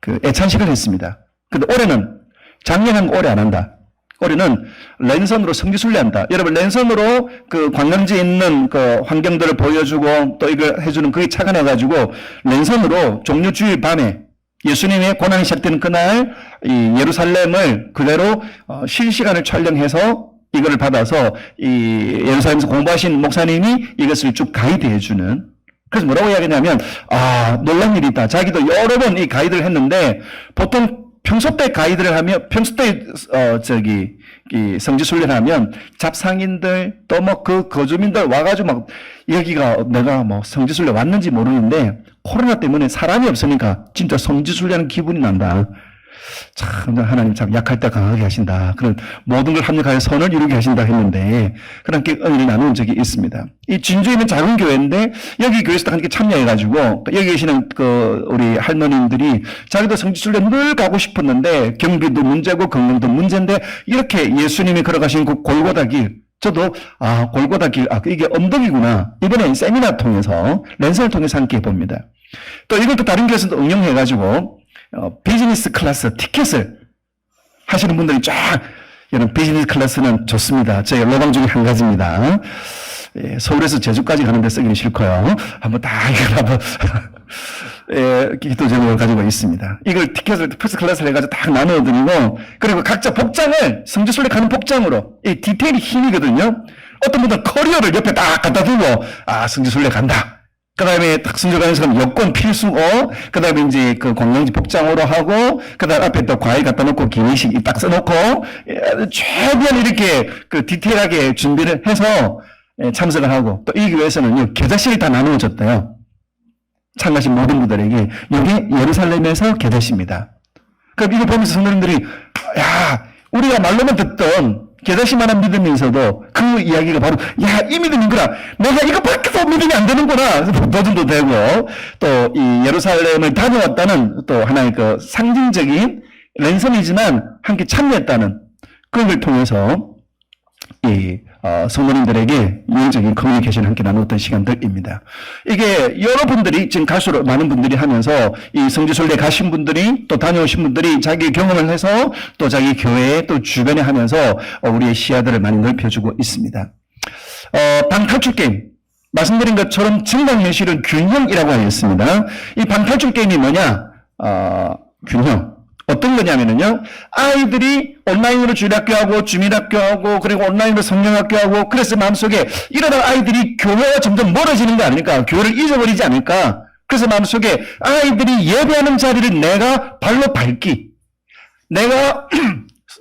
그 애찬식을 했습니다. 근데 올해는, 작년에 한 거 올해 안 한다. 올해는 랜선으로 성지순례 한다. 여러분, 랜선으로 그 관광지에 있는 그 환경들을 보여주고 또 이걸 해주는 그게 착안해가지고 랜선으로 종료주일 밤에 예수님의 고난이 시작되는 그날 이 예루살렘을 그대로 실시간을 촬영해서 이거를 받아서 이 예루살렘에서 공부하신 목사님이 이것을 쭉 가이드해 주는. 그래서 뭐라고 이야기하냐면 놀란 일이 있다. 자기도 여러 번 이 가이드를 했는데 보통 평소 때 가이드를 하면 평소 때 이 성지순례를 하면 잡상인들 또 뭐 그 거주민들 와가지고 막 여기가 내가 뭐 성지순례 왔는지 모르는데 코로나 때문에 사람이 없으니까 진짜 성지순례하는 기분이 난다. 참 하나님 참 약할 때 강하게 하신다. 그런 모든 걸 합력하여 선을 이루게 하신다 했는데 그런 은혜를 나눈 적이 있습니다. 이 진주에 있는 작은 교회인데 여기 교회에서도 함께 참여해가지고 여기 계시는 그 우리 할머님들이 자기도 성지순례 늘 가고 싶었는데 경비도 문제고 건강도 문제인데 이렇게 예수님이 걸어가신 그 골고다 길 저도 골고다 길 이게 언덕이구나. 이번에 세미나 통해서 랜선을 통해서 함께 해봅니다. 또 이걸 또 다른 교회에서도 응용해가지고 비즈니스 클래스 티켓을 하시는 분들이 쫙, 여러분, 비즈니스 클래스는 좋습니다. 저희 로망 중에 한 가지입니다. 예, 서울에서 제주까지 가는데 쓰기는 싫고요. 한번 다 이걸 한번, 기도 제목을 가지고 있습니다. 이걸 티켓을 퍼스트 클래스를 해가지고 딱 나눠드리고, 그리고 각자 복장을 성지순례 가는 복장으로, 이 디테일이 힘이거든요. 어떤 분들은 커리어를 옆에 딱 갖다 두고, 성지순례 간다. 그 다음에 딱 선조가는 사람 여권 필수고, 그 다음에 이제 그 관광지 복장으로 하고, 그 다음에 앞에 또 과일 갖다 놓고 기내식 딱 써놓고, 최대한 이렇게 그 디테일하게 준비를 해서 참석을 하고, 또 이 교회에서는요, 계좌실이 다 나누어졌대요. 참가하신 모든 분들에게. 여기 예루살렘에서 계좌시입니다. 그럼 이거 보면서 성도님들이, 야, 우리가 말로만 듣던 계좌시만한 믿음에서도 그 이야기가 바로, 야, 이 믿음이구나. 내가 이거밖에 믿음이 안 되는구나. 보증도 되고, 또 이 예루살렘을 다녀왔다는 또 하나의 그 상징적인 랜선이지만 함께 참여했다는 그걸 통해서 이 성도님들에게 영적인 커뮤니케이션을 함께 나누었던 시간들입니다. 이게 여러분들이 지금 갈수록 많은 분들이 하면서 이 성지순례 가신 분들이 또 다녀오신 분들이 자기 경험을 해서 또 자기 교회에 또 주변에 하면서 우리의 시야들을 많이 넓혀주고 있습니다. 방탈출 게임. 말씀드린 것처럼 증강현실은 균형이라고 하였습니다. 이 방탈출 게임이 뭐냐? 균형. 어떤 거냐면요, 아이들이 온라인으로 주일학교하고 주민학교하고 그리고 온라인으로 성령학교하고 그래서 마음속에 이러다 아이들이 교회와 점점 멀어지는 거 아닙니까? 교회를 잊어버리지 않을까? 그래서 마음속에 아이들이 예배하는 자리를 내가 발로 밟기, 내가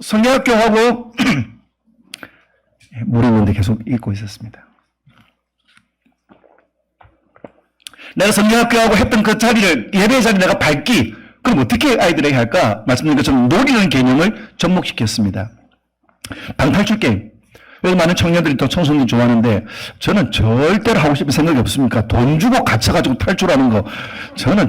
성령학교하고 물이 있는데 계속 읽고 있었습니다. 내가 성령학교하고 했던 그 자리를, 예배의 자리 내가 밟기, 그럼 어떻게 아이들에게 할까? 말씀드린 것처럼 노리는 개념을 접목시켰습니다. 방탈출 게임. 여기 많은 청년들이 또 청소년 좋아하는데 저는 절대로 하고 싶은 생각이 없습니까? 돈 주고 갇혀가지고 탈출하는 거. 저는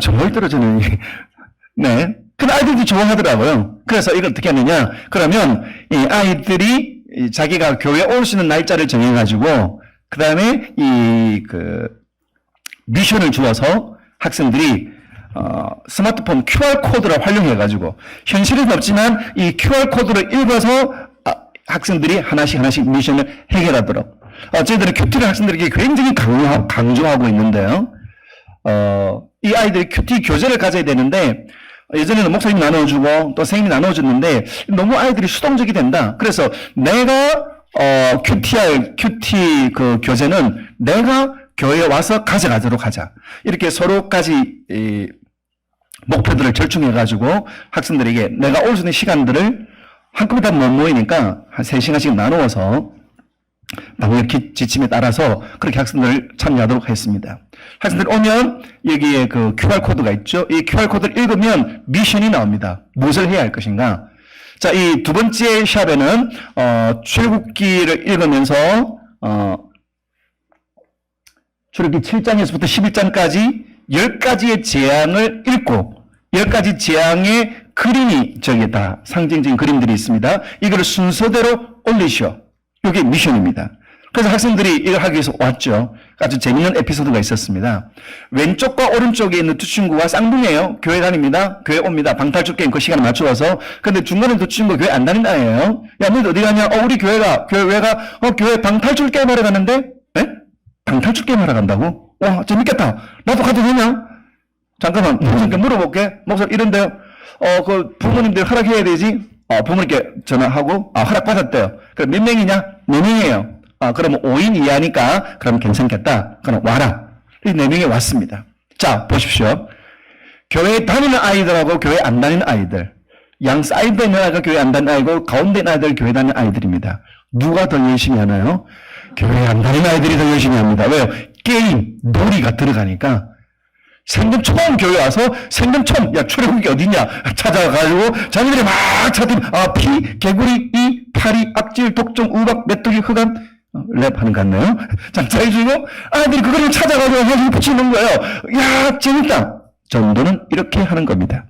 네. 근데 아이들도 좋아하더라고요. 그래서 이걸 어떻게 하느냐? 그러면 이 아이들이 자기가 교회에 올 수 있는 날짜를 정해가지고 그 다음에 미션을 주어서 학생들이 스마트폰 QR코드를 활용해가지고, 현실은 없지만 이 QR코드를 읽어서 학생들이 하나씩 미션을 해결하도록. 저희들은 큐티를 학생들에게 굉장히 강조하고 있는데요. 이 아이들이 큐티 교재를 가져야 되는데, 예전에는 목사님이 나눠주고 또 선생님이 나눠줬는데, 너무 아이들이 수동적이 된다. 그래서 내가, 큐티 그 교재는 내가 교회에 와서 가져가도록 하자. 이렇게 서로까지 목표들을 절충해가지고 학생들에게 내가 올 수 있는 시간들을 한꺼번에 다 못 모이니까 한 3시간씩 나누어서 방역 지침에 따라서 그렇게 학생들을 참여하도록 했습니다. 학생들 오면 여기에 그 QR코드가 있죠. 이 QR코드를 읽으면 미션이 나옵니다. 무엇을 해야 할 것인가. 자, 이 두 번째 샵에는 출애굽기를 읽으면서 출애굽기 7장에서부터 11장까지 10가지의 재앙을 읽고 10가지 재앙의 그림이 저기에 다 상징적인 그림들이 있습니다. 이걸 순서대로 올리시오. 이게 미션입니다. 그래서 학생들이 이걸 하기 위해서 왔죠. 아주 재밌는 에피소드가 있었습니다. 왼쪽과 오른쪽에 있는 두 친구가 쌍둥이에요. 교회 다닙니다. 교회 옵니다. 방탈출 게임 그 시간에 맞춰서. 근데 중간에 두 친구가 교회 안 다니는 아이예요. 야, 너희 어디 가냐? 우리 교회가 교회 방탈출 게임 하러 가는데? 에? 방탈출 게임 하러 간다고? 와, 재밌겠다. 나도 가도 되냐? 잠깐만, 목사님께 물어볼게. 목사님, 이런데요. 그 부모님들 허락해야 되지? 부모님께 전화하고, 허락받았대요. 그럼 몇 명이냐? 4명이에요. 그러면 5인 이하니까, 그럼 괜찮겠다. 그럼 와라. 이 4명이 왔습니다. 자, 보십시오. 교회 다니는 아이들하고 교회 안 다니는 아이들. 양 사이드에 있는 아이가 교회 안 다니는 아이고, 가운데 있는 아이들 교회 다니는 아이들입니다. 누가 더 열심히 하나요? 교회 안 다니는 아이들이 더 열심히 합니다. 왜요? 게임, 놀이가 들어가니까. 생전 처음 교회 와서 생전 처음 출애굽기 어디냐 찾아가지고 자기들이 막 찾으면 피, 개구리, 이, 파리, 악질, 독종, 우박, 메뚜기, 흑암 랩하는 것 같네요. 장사해주고 아이들이 그거를 찾아가지고 여기 붙이는 거예요. 야, 재밌다. 전도는 이렇게 하는 겁니다.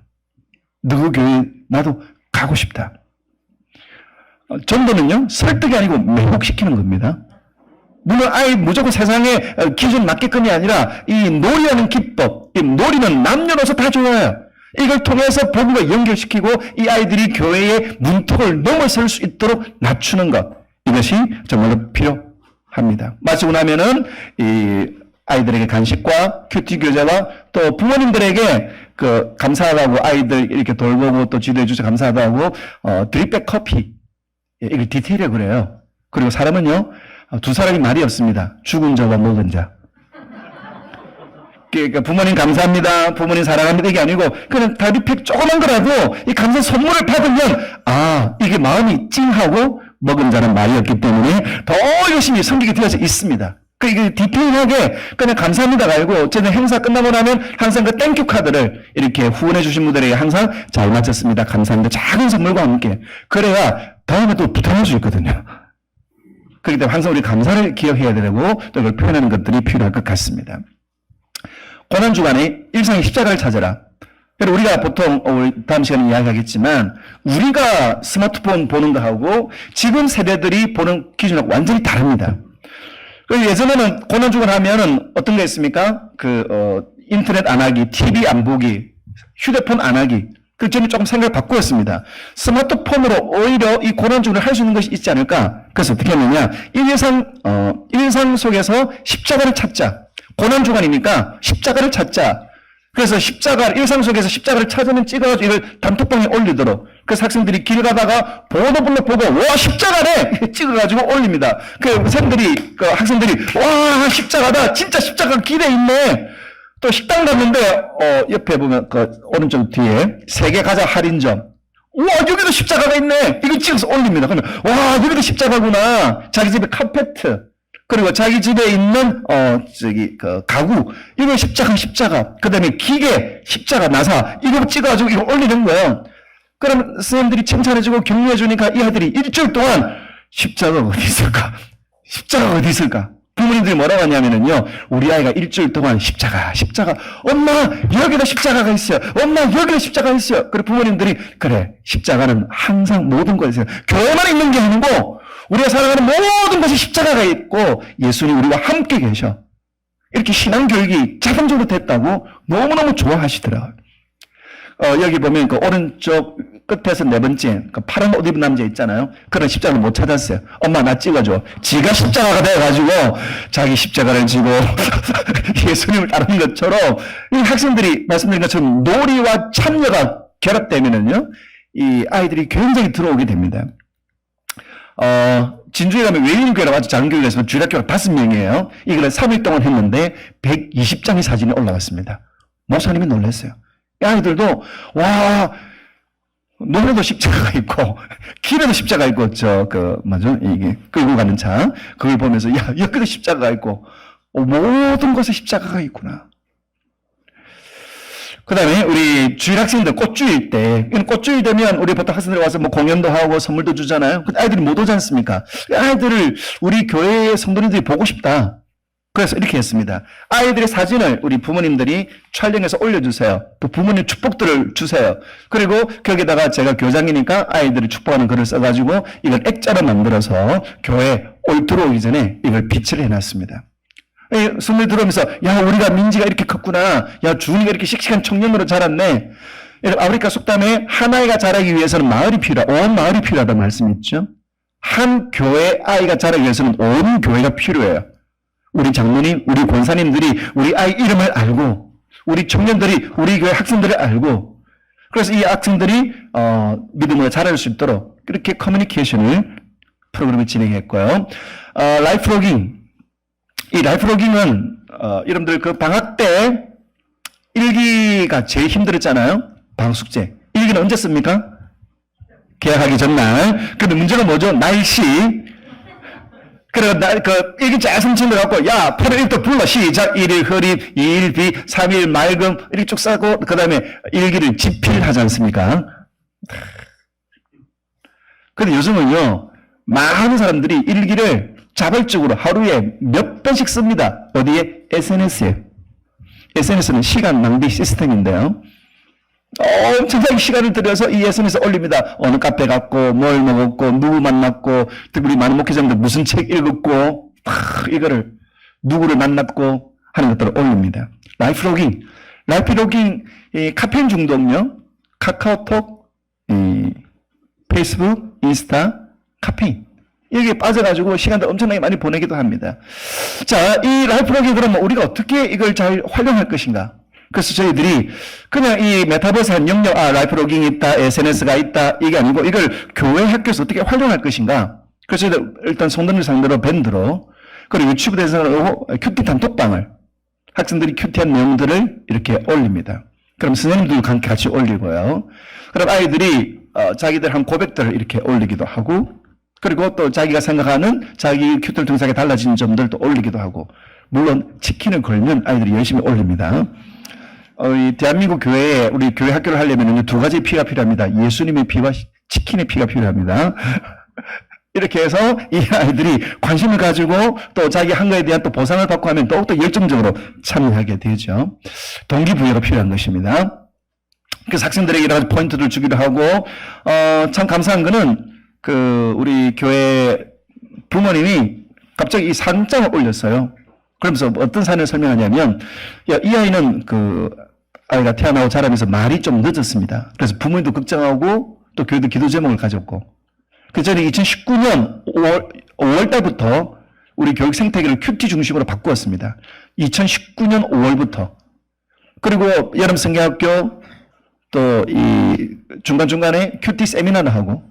누구 교회 나도 가고 싶다. 전도는요 설득이 아니고 매혹시키는 겁니다. 물론 아이 무조건 세상에 기준 맞게끔이 아니라 이 놀이하는 기법, 이 놀이는 남녀노소 다 좋아요. 이걸 통해서 복음과 연결시키고 이 아이들이 교회의 문턱을 넘어설 수 있도록 낮추는 것, 이것이 정말로 필요합니다. 마치고 나면은 이 아이들에게 간식과 큐티 교재와 또 부모님들에게 그 감사하다고 아이들 이렇게 돌보고 또 지도해 주셔서 감사하다고 드립백 커피, 이걸 디테일에 그래요. 그리고 사람은요 두 사람이 말이 없습니다. 죽은 자와 먹은 자. 그러니까 부모님 감사합니다, 부모님 사랑합니다 이게 아니고 그냥 다리팩 조그만 거라도 이 감사 선물을 받으면 이게 마음이 찡하고 먹은 자는 말이 없기 때문에 더 열심히 섬기게 되어져 있습니다. 이게 디테일하게 그냥 감사합니다가 아니고 저는 행사 끝나고 나면 항상 그 땡큐 카드를 이렇게 후원해 주신 분들에게 항상 잘 마쳤습니다, 감사합니다, 작은 선물과 함께. 그래야 다음에 또 부탁할 수 있거든요. 그렇기 때문에 항상 우리 감사를 기억해야 되고 또 이걸 표현하는 것들이 필요할 것 같습니다. 고난주간에 일상의 십자가를 찾아라. 우리가 보통 다음 시간에 이야기하겠지만 우리가 스마트폰 보는 거하고 지금 세대들이 보는 기준하고 완전히 다릅니다. 예전에는 고난주간 하면은 어떤 게 있습니까? 인터넷 안 하기, TV 안 보기, 휴대폰 안 하기. 저는 조금 생각을 바꾸었습니다. 스마트폰으로 오히려 이 고난주간을 할 수 있는 것이 있지 않을까? 그래서 어떻게 하느냐? 일상 속에서 십자가를 찾자. 고난주간이니까 십자가를 찾자. 그래서 일상 속에서 십자가를 찾으면 찍어가지고 이걸 단톡방에 올리도록. 그래서 학생들이 길 가다가 보도블록 보고, 와, 십자가네! 찍어가지고 올립니다. 학생들이, 와, 십자가다! 진짜 십자가 길에 있네! 또 식당 갔는데, 옆에 보면, 오른쪽 뒤에, 세계 가자 할인점. 우와, 여기도 십자가가 있네! 이거 찍어서 올립니다. 그러면, 와, 여기도 십자가구나! 자기 집에 카페트. 그리고 자기 집에 있는, 가구. 이거 십자가. 그 다음에 기계, 십자가, 나사. 이거 찍어가지고 이거 올리는 거예요. 그럼 선생님들이 칭찬해주고 격려해주니까 이 아들이 일주일 동안 십자가가 어디 있을까? 부모님들이 뭐라고 하냐면요. 우리 아이가 일주일 동안 십자가. 엄마, 여기도 십자가가 있어요. 엄마, 여기도 십자가가 있어요. 그리고 부모님들이, 그래, 십자가는 항상 모든 것에 있어요. 교회만 있는 게 아니고, 우리가 살아가는 모든 것이 십자가가 있고 예수님 우리와 함께 계셔. 이렇게 신앙교육이 자동적으로 됐다고 너무너무 좋아하시더라고요. 여기 보면 오른쪽 끝에서 네 번째 파란 옷 입은 남자 있잖아요. 그런 십자가를 못 찾았어요. 엄마 나 찍어줘. 지가 십자가가 돼가지고 자기 십자가를 지고 예수님을 따르는 것처럼 이 학생들이 말씀드린 것처럼 놀이와 참여가 결합되면은요, 이 아이들이 굉장히 들어오게 됩니다. 진주에 가면 외인교회라고 아주 작은 교회가 있으면 주일학교가 5명이에요. 이걸 3일 동안 했는데 120장의 사진이 올라갔습니다. 목사님이 놀랐어요. 이 아이들도 와, 논에도 십자가가 있고 길에도 십자가 있고 이게 끌고 가는 차 그걸 보면서 야, 여기도 십자가가 있고 모든 곳에 십자가가 있구나. 그 다음에 우리 주일 학생들 꽃주일 때, 꽃주일 되면 우리 보통 학생들이 와서 공연도 하고 선물도 주잖아요. 근데 아이들이 못 오지 않습니까? 아이들을 우리 교회의 성도님들이 보고 싶다. 그래서 이렇게 했습니다. 아이들의 사진을 우리 부모님들이 촬영해서 올려주세요. 또 부모님 축복들을 주세요. 그리고 거기다가 제가 교장이니까 아이들을 축복하는 글을 써가지고 이걸 액자로 만들어서 교회 들어오기 전에 이걸 비치를 해놨습니다. 선물 들어오면서 야, 우리가 민지가 이렇게 컸구나. 야, 주은이가 이렇게 씩씩한 청년으로 자랐네. 아프리카 속담에 한 아이가 자라기 위해서는 온 마을이 필요하다는 말씀이 있죠. 한 교회 아이가 자라기 위해서는 온 교회가 필요해요. 우리 장로님, 우리 권사님들이 우리 아이 이름을 알고, 우리 청년들이 우리 교회 학생들을 알고, 그래서 이 학생들이 믿음으로 자랄 수 있도록 그렇게 커뮤니케이션을 프로그램을 진행했고요. 라이프로깅. 이 라이프로깅은 여러분들 방학 때 일기가 제일 힘들었잖아요. 방학 숙제. 일기는 언제 씁니까? 개학하기 전날. 근데 문제가 뭐죠? 날씨. 그래, 일기 잘 성취해 갖고, 야, 8월 1도 불러. 시작. 1일 흐립, 2일 비, 3일 맑음. 이렇게 쭉 싸고, 그 다음에 일기를 집필하지 않습니까? 근데 요즘은요, 많은 사람들이 일기를 자발적으로 하루에 몇 번씩 씁니다. 어디에? SNS에. SNS는 시간 낭비 시스템인데요. 엄청나게 시간을 들여서 이 SNS에 올립니다. 어느 카페 갔고, 뭘 먹었고, 누구 만났고, 특별히 많은 목회자님들 무슨 책 읽었고, 이거를, 누구를 만났고 하는 것들을 올립니다. 라이프로깅. 라이프로깅, 카페인 중독요. 카카오톡, 페이스북, 인스타, 카페인. 여기에 빠져가지고 시간도 엄청나게 많이 보내기도 합니다. 자, 이 라이프로깅 그러면 우리가 어떻게 이걸 잘 활용할 것인가? 그래서 저희들이 그냥 이 메타버스 한 영역, 라이프로깅이 있다, SNS가 있다, 이게 아니고 이걸 교회 학교에서 어떻게 활용할 것인가? 그래서 저희들 일단 성도들 상대로 밴드로, 그리고 유튜브 대상으로 큐티 단톡방을, 학생들이 큐티한 내용들을 이렇게 올립니다. 그럼 선생님들도 같이 올리고요. 그럼 아이들이 자기들 한 고백들을 이렇게 올리기도 하고, 그리고 또 자기가 생각하는 자기 큐티를 통해서 달라진 점들도 올리기도 하고, 물론 치킨을 걸면 아이들이 열심히 올립니다. 이 대한민국 교회에 우리 교회 학교를 하려면 두 가지 피가 필요합니다. 예수님의 피와 치킨의 피가 필요합니다. 이렇게 해서 이 아이들이 관심을 가지고 또 자기 한 거에 대한 또 보상을 받고 하면 더욱더 열정적으로 참여하게 되죠. 동기부여가 필요한 것입니다. 그래서 학생들에게 여러 가지 포인트를 주기도 하고, 참 감사한 거는 우리 교회 부모님이 갑자기 이 사진장을 올렸어요. 그러면서 어떤 사연을 설명하냐면, 이 아이는 아이가 태어나고 자라면서 말이 좀 늦었습니다. 그래서 부모님도 걱정하고 또 교회도 기도 제목을 가졌고, 그 전에 2019년 5월 달부터 우리 교육 생태계를 큐티 중심으로 바꾸었습니다. 2019년 5월부터. 그리고 여름 성경학교 또 이 중간중간에 큐티 세미나를 하고,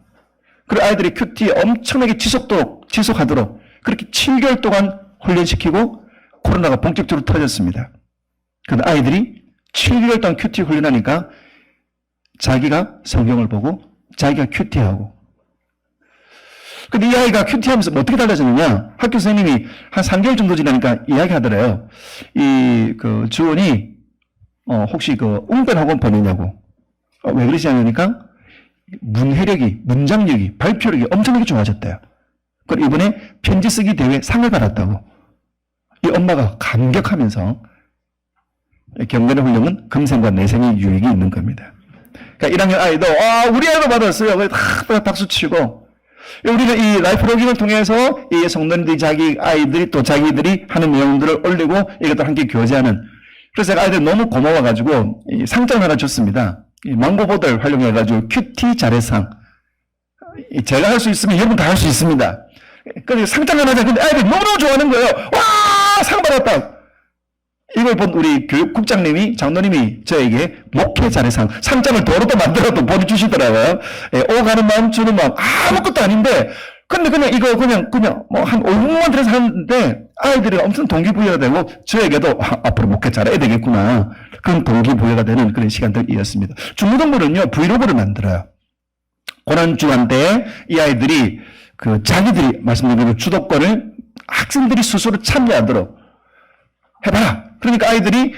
그리고 아이들이 큐티 엄청나게 지속하도록 그렇게 7개월 동안 훈련시키고 코로나가 본격적으로 터졌습니다. 그런데 아이들이 7개월 동안 큐티 훈련하니까 자기가 성경을 보고 자기가 큐티하고, 근데 이 아이가 큐티하면서 어떻게 달라졌느냐? 학교 선생님이 한 3개월 정도 지나니까 이야기하더래요. 주원이, 혹시 웅변학원 보내냐고. 왜 그러지 않으니까? 문해력이, 문장력이, 발표력이 엄청나게 좋아졌대요. 그리고 이번에 편지 쓰기 대회 상을 받았다고. 이 엄마가 감격하면서 경건의 훌륭은 금생과 내생의 유익이 있는 겁니다. 그러니까 1학년 아이도, 우리 아이도 받았어요. 그래서 다 박수 치고, 우리는 이 라이프 로깅을 통해서 이 성도님들이 자기 아이들이 또 자기들이 하는 내용들을 올리고 이것도 함께 교제하는, 그래서 제가 아이들 너무 고마워가지고 상장 하나 줬습니다. 망고보드를 활용해가지고 큐티 자례상. 제가 할 수 있으면 여러분 다 할 수 있습니다. 그래서 상장 하나 하자. 근데 아이들이 너무너무 좋아하는 거예요. 와! 상 받았다! 이걸 본 우리 교육국장님이, 장로님이 저에게 목회 자례상, 상장을 도로도 만들어도 보내주시더라고요. 오가는 마음, 주는 마음, 아무것도 아닌데, 근데 그냥 이거 그냥 뭐 한 5분만 들어서 하는데, 아이들이 엄청 동기부여가 되고, 저에게도 앞으로 목회 잘해야 되겠구나. 그런 동기부여가 되는 그런 시간들이었습니다. 중고등부는요, 브이로그를 만들어요. 고난주간 때 이 아이들이 자기들이 말씀드린 주도권을 학생들이 스스로 참여하도록 해봐라. 그러니까 아이들이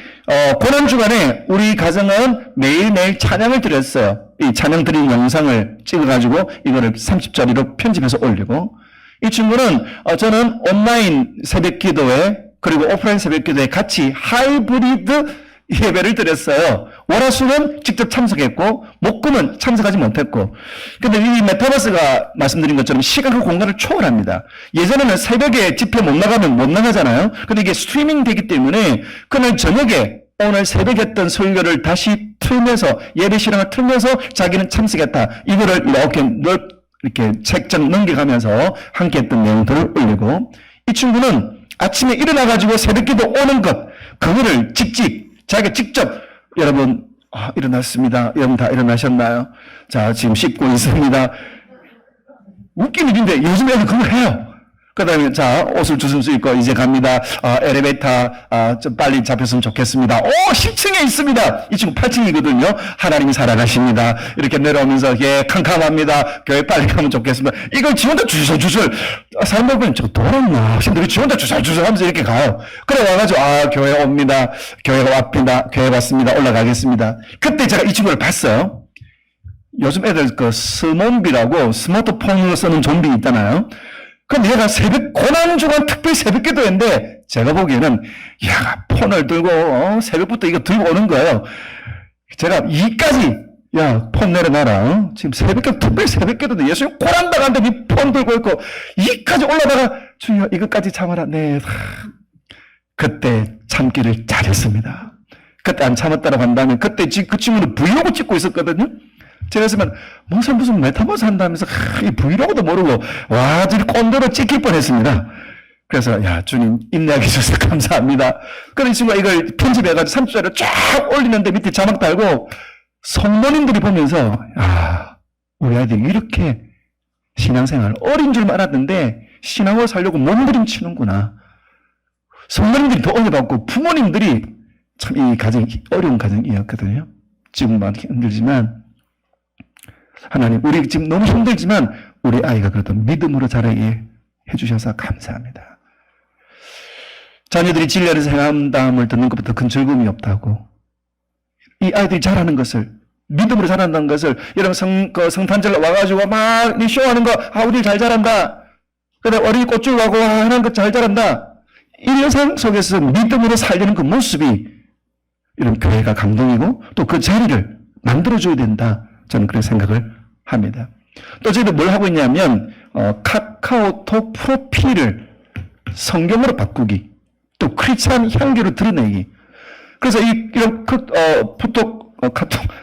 고난주간에 우리 가정은 매일매일 찬양을 드렸어요. 이 찬양 드린 영상을 찍어가지고 이거를 30짜리로 편집해서 올리고, 이 친구는 저는 온라인 새벽기도회 그리고 오프라인 새벽기도회 같이 하이브리드 예배를 드렸어요. 월화수는 직접 참석했고 목금은 참석하지 못했고. 근데 이 메타버스가 말씀드린 것처럼 시간과 공간을 초월합니다. 예전에는 새벽에 집회 못 나가면 못 나가잖아요. 근데 이게 스트리밍 되기 때문에 그날 저녁에 오늘 새벽에 했던 설교를 다시 틀면서 예배 실황을 틀면서 자기는 참석했다. 이거를 이렇게 책장 넘겨가면서 함께 했던 내용들을 올리고, 이 친구는 아침에 일어나가지고 새벽기도 오는 것, 그거를 자기가 직접, 여러분, 일어났습니다. 여러분 다 일어나셨나요? 자, 지금 씻고 있습니다. 웃긴 일인데 요즘 애들 그걸 해요. 그 다음에, 자, 옷을 주섬 수 있고, 이제 갑니다. 엘리베이터, 좀 빨리 잡혔으면 좋겠습니다. 10층에 있습니다. 이 친구 8층이거든요. 하나님이 살아가십니다. 이렇게 내려오면서, 캄캄합니다. 교회 빨리 가면 좋겠습니다. 이걸 지 혼자 주술. 사람들 보면 저 돌았나? 학생들이 지 혼자 주술 하면서 이렇게 가요. 그래 와가지고, 교회 옵니다. 교회가 왔습니다. 교회 왔습니다. 올라가겠습니다. 그때 제가 이 친구를 봤어요. 요즘 애들 스몬비라고 스마트폰으로 쓰는 좀비 있잖아요. 그럼 얘가 고난주간 특별 새벽 기도회인데, 제가 보기에는, 폰을 들고, 새벽부터 이거 들고 오는 거예요. 제가 폰 내려놔라. 지금 특별 새벽 기도인데, 예수님 고난당한데 니 폰 들고 있고, 이까지 올라다가, 주여, 이것까지 참아라. 네. 그때 참기를 잘했습니다. 그때 안 참았다고 한다면, 그때 그 친구는 브이로그 찍고 있었거든요. 제가 했으면, 무슨 메타버스 한다면서, 이 브이로그도 모르고, 저리 꼰대로 찍힐 뻔 했습니다. 그래서, 주님, 인내하게 해주셔서 감사합니다. 그래서 이 친구가 이걸 편집해가지고 30자를 쫙 올리는데 밑에 자막 달고, 성도님들이 보면서, 우리 아이들이 이렇게 신앙생활 어린 줄 알았는데, 신앙을 살려고 몸부림치는구나. 성도님들이 더 은혜받고 부모님들이 참 이 가정이 어려운 가정이었거든요. 지금 많이 힘들지만 하나님 우리 지금 너무 힘들지만 우리 아이가 그래도 믿음으로 자라게 해주셔서 감사합니다. 자녀들이 진리를 생각함을 듣는 것부터 큰 즐거움이 없다고. 이 아이들이 잘하는 것을 믿음으로 자란다는 것을 여러분 성탄절 와가지고 막 쇼하는 거 우리 잘 자란다. 그래 어린이 꽃줄 가고 하는 것 잘 자란다. 이 영상 속에서 믿음으로 살리는 그 모습이 이런 교회가 감동이고 또 그 자리를 만들어줘야 된다. 저는 그렇게 생각을 합니다. 또 저희도 뭘 하고 있냐면 카카오톡 프로필을 성경으로 바꾸기, 또 크리스찬 향기로 드러내기. 그래서 이런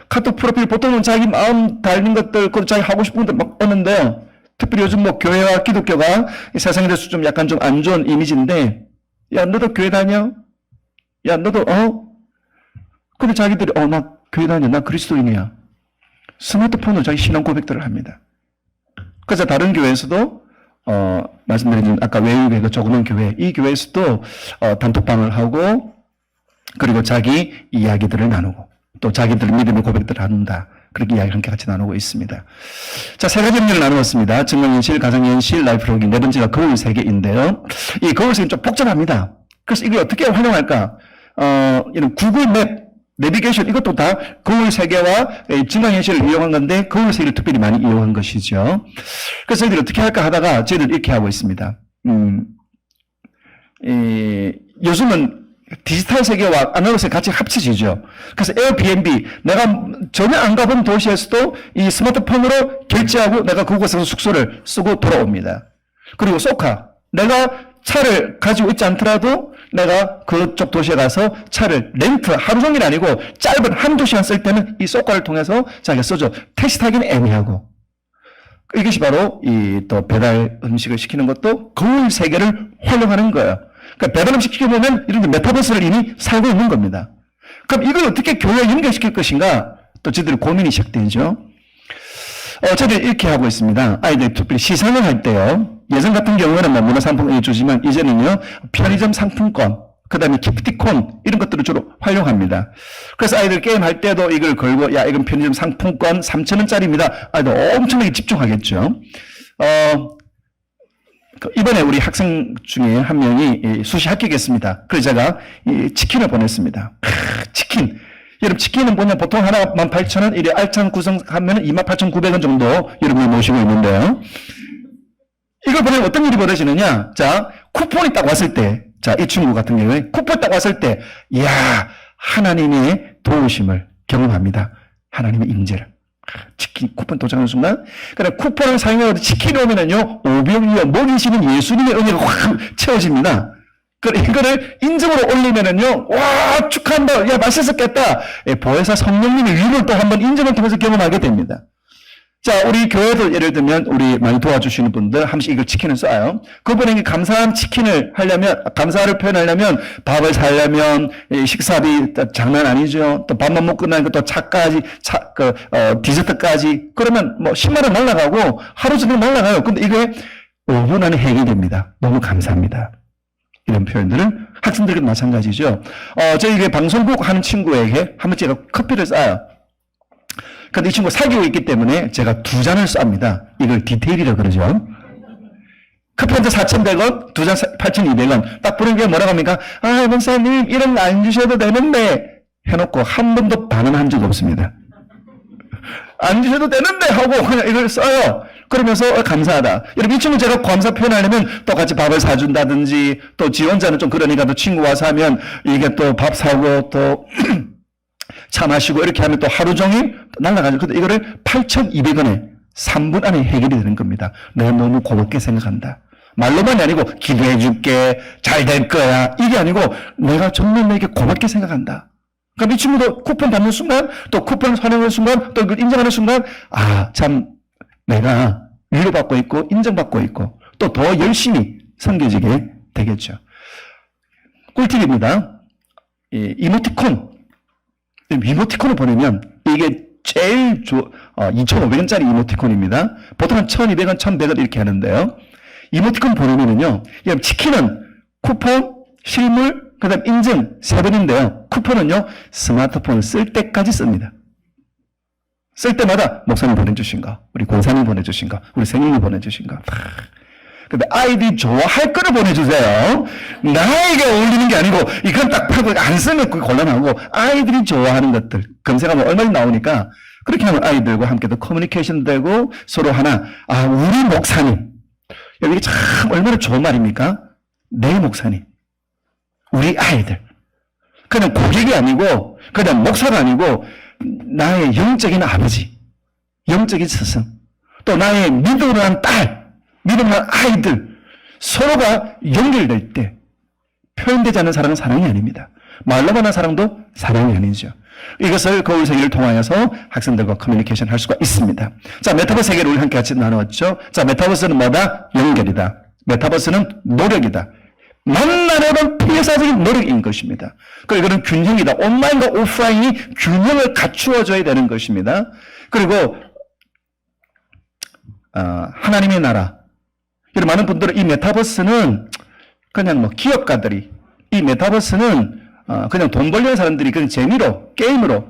카톡 프로필 보통은 자기 마음 달린 것들, 자기 하고 싶은 것들 막 오는데요. 특별히 요즘 뭐 교회와 기독교가 이 세상에 대해서 좀 약간 좀 안 좋은 이미지인데, 야 너도 교회 다녀? 야 너도 근데 자기들이 나 교회 다녀, 나 그리스도인이야. 스마트폰으로 자기 신앙 고백들을 합니다. 그래서 다른 교회에서도 말씀드린 아까 외국의 그 조그만 교회, 이 교회에서도 단톡방을 하고 그리고 자기 이야기들을 나누고 또 자기들 믿음의 고백들을 한다. 그렇게 이야기 함께 같이 나누고 있습니다. 자, 세 가지 의미를 나누었습니다. 증명현실, 가상현실, 라이프로깅. 네 번째가 거울 세계인데요. 이 거울 세계는 좀 복잡합니다. 그래서 이걸 어떻게 활용할까? 이런 구글 맵, 내비게이션 이것도 다 거울 세계와 증강현실을 이용한 건데 거울 세계를 특별히 많이 이용한 것이죠. 그래서 저희들이 어떻게 할까 하다가 저희들 이렇게 하고 있습니다. 요즘은 디지털 세계와 아날로그 세계 같이 합쳐지죠. 그래서 에어비앤비, 내가 전혀 안 가본 도시에서도 이 스마트폰으로 결제하고 내가 그곳에서 숙소를 쓰고 돌아옵니다. 그리고 소카, 내가 차를 가지고 있지 않더라도 내가 그쪽 도시에 가서 차를 렌트, 하루 종일 아니고 짧은 한두 시간 쓸 때는 이 소카를 통해서 자기가 써줘. 택시 타기는 애매하고. 이것이 바로 이 또 배달 음식을 시키는 것도 거울 세계를 활용하는 거예요. 그러니까 배달 음식 시켜보면 이런 메타버스를 이미 살고 있는 겁니다. 그럼 이걸 어떻게 교회에 연결시킬 것인가? 또 저희들 고민이 시작되죠. 저희들 이렇게 하고 있습니다. 아이들 특별히 시상을 할 때요. 예전 같은 경우에는 뭐 문화상품권을 주지만 이제는요. 편의점 상품권, 그 다음에 기프티콘 이런 것들을 주로 활용합니다. 그래서 아이들 게임할 때도 이걸 걸고 야 이건 편의점 상품권 3,000원짜리입니다. 아이들 엄청나게 집중하겠죠. 이번에 우리 학생 중에 한 명이 수시 합격했습니다. 그래서 제가 치킨을 보냈습니다. 치킨. 여러분 치킨은 뭐냐 보통 하나 18,000원, 이래 알찬 구성하면 28,900원 정도 여러분이 모시고 있는데요. 이걸 보내면 어떤 일이 벌어지느냐? 자, 쿠폰이 딱 왔을 때, 자, 이 친구 같은 경우에 쿠폰이 딱 왔을 때, 이야, 하나님의 도우심을 경험합니다. 하나님의 인재를. 치킨 쿠폰 도착하는 순간, 그래 쿠폰을 사용해서 치킨이 오면은요, 오병이어 먹이시는 예수님의 은혜가 확 채워집니다. 그래 이거를 인증으로 올리면은요, 와 축하한다, 야 맛있었겠다. 보혜사 성령님의 위를 또 한번 인증을 통해서 경험하게 됩니다. 자, 우리 교회도 예를 들면 우리 많이 도와주시는 분들 한 번씩 이걸 치킨을 쏴요. 그분에게 감사한 치킨을 하려면, 감사를 표현하려면 밥을 사려면 식사비 장난 아니죠. 또 밥만 먹고 나니까 또 차까지, 디저트까지. 그러면 뭐 10만 원 날라가고 하루 종일 날라가요. 근데 이게 5분 안에 해결됩니다. 너무 감사합니다. 이런 표현들은 학생들도 마찬가지죠. 저희 방송국 하는 친구에게 한 번 제가 커피를 쏴요. 근데 이 친구 사귀고 있기 때문에 제가 2잔을 쌉니다. 이걸 디테일이라고 그러죠. 커피 한 잔 4,100원, 2잔 8,200원. 딱 부른 게 뭐라고 합니까? 아, 목사님, 이런 거 안 주셔도 되는데. 해놓고 한 번도 반응한 적 없습니다. 안 주셔도 되는데 하고 그냥 이걸 써요. 그러면서 감사하다. 여러분 이 친구 제가 감사 표현하려면 똑같이 밥을 사준다든지 또 지 혼자는 좀 그러니까 또 친구 와서 하면 이게 또 밥 사고 또 차 마시고 이렇게 하면 또 하루 종일 날아가죠. 근데 이거를 8,200원에 3분 안에 해결이 되는 겁니다. 내가 너무 고맙게 생각한다. 말로만이 아니고 기도해 줄게, 잘 될 거야. 이게 아니고 내가 정말 내게 고맙게 생각한다. 그럼 이 친구도 쿠폰 받는 순간 또 쿠폰 활용하는 순간 또 이걸 인정하는 순간 아, 참 내가 위로받고 있고 인정받고 있고 또 더 열심히 섬겨지게 되겠죠. 꿀팁입니다. 이모티콘을 보내면 이게 제일 2,500원짜리 이모티콘입니다. 보통은 1,200원, 1,100원 이렇게 하는데요. 이모티콘 보내면은요, 치킨은 쿠폰 실물, 그 다음 인증, 세 번인데요. 쿠폰은요, 스마트폰을 쓸 때까지 씁니다. 쓸 때마다 목사님 보내주신가, 우리 권사님 보내주신가, 우리 생님이 보내주신가. 근데 아이들이 좋아할 거를 보내주세요. 나에게 어울리는 게 아니고, 이건 딱 팔고 안 쓰면 그게 곤란하고, 아이들이 좋아하는 것들, 검색하면 얼마나 나오니까, 그렇게 하면 아이들과 함께도 커뮤니케이션 되고, 서로 하나, 우리 목사님. 여기 참 얼마나 좋은 말입니까? 내 목사님. 우리 아이들. 그냥 고객이 아니고, 그냥 목사가 아니고, 나의 영적인 아버지, 영적인 스승, 또 나의 믿음으로 딸, 믿음으로 아이들, 서로가 연결될 때 표현되지 않는 사랑은 사랑이 아닙니다. 말로만 한 사랑도 사랑이 아니죠. 이것을 거울 세계를 통하여서 학생들과 커뮤니케이션 할 수가 있습니다. 자, 메타버스 세계를 우리 함께 같이 나누었죠. 자, 메타버스는 뭐다? 연결이다. 메타버스는 노력이다. 만나려는 필사적인 노력인 것입니다. 그리고 이거는 균형이다. 온라인과 오프라인이 균형을 갖추어줘야 되는 것입니다. 그리고 하나님의 나라. 여러분, 많은 분들은 이 메타버스는 그냥 뭐 기업가들이, 이 메타버스는 그냥 돈 벌려는 사람들이 그냥 재미로, 게임으로,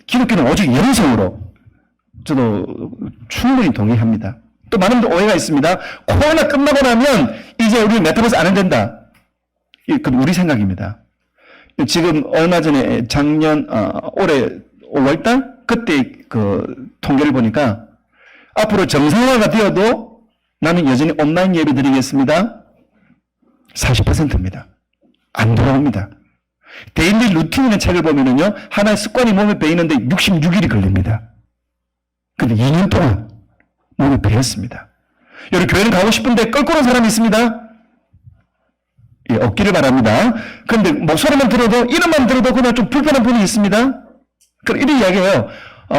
기독교는 오직 영성으로, 저도 충분히 동의합니다. 또 많은 분들 오해가 있습니다. 코로나 끝나고 나면 이제 우리 메타버스 안 된다. 그건 우리 생각입니다. 지금 얼마 전에 작년 올해 5월달 그때 그 통계를 보니까 앞으로 정상화가 되어도 나는 여전히 온라인 예배 드리겠습니다. 40%입니다. 안 돌아옵니다. 데일리 루틴이라는 책을 보면은요, 하나의 습관이 몸에 배이는데 66일이 걸립니다. 근데 2년 동안 몸에 배였습니다. 여러분, 교회는 가고 싶은데 껄끄러운 사람이 있습니다. 예, 없기를 바랍니다. 그런데 목소리만 들어도, 이름만 들어도 그냥 좀 불편한 분이 있습니다. 그럼 이런 이야기예요.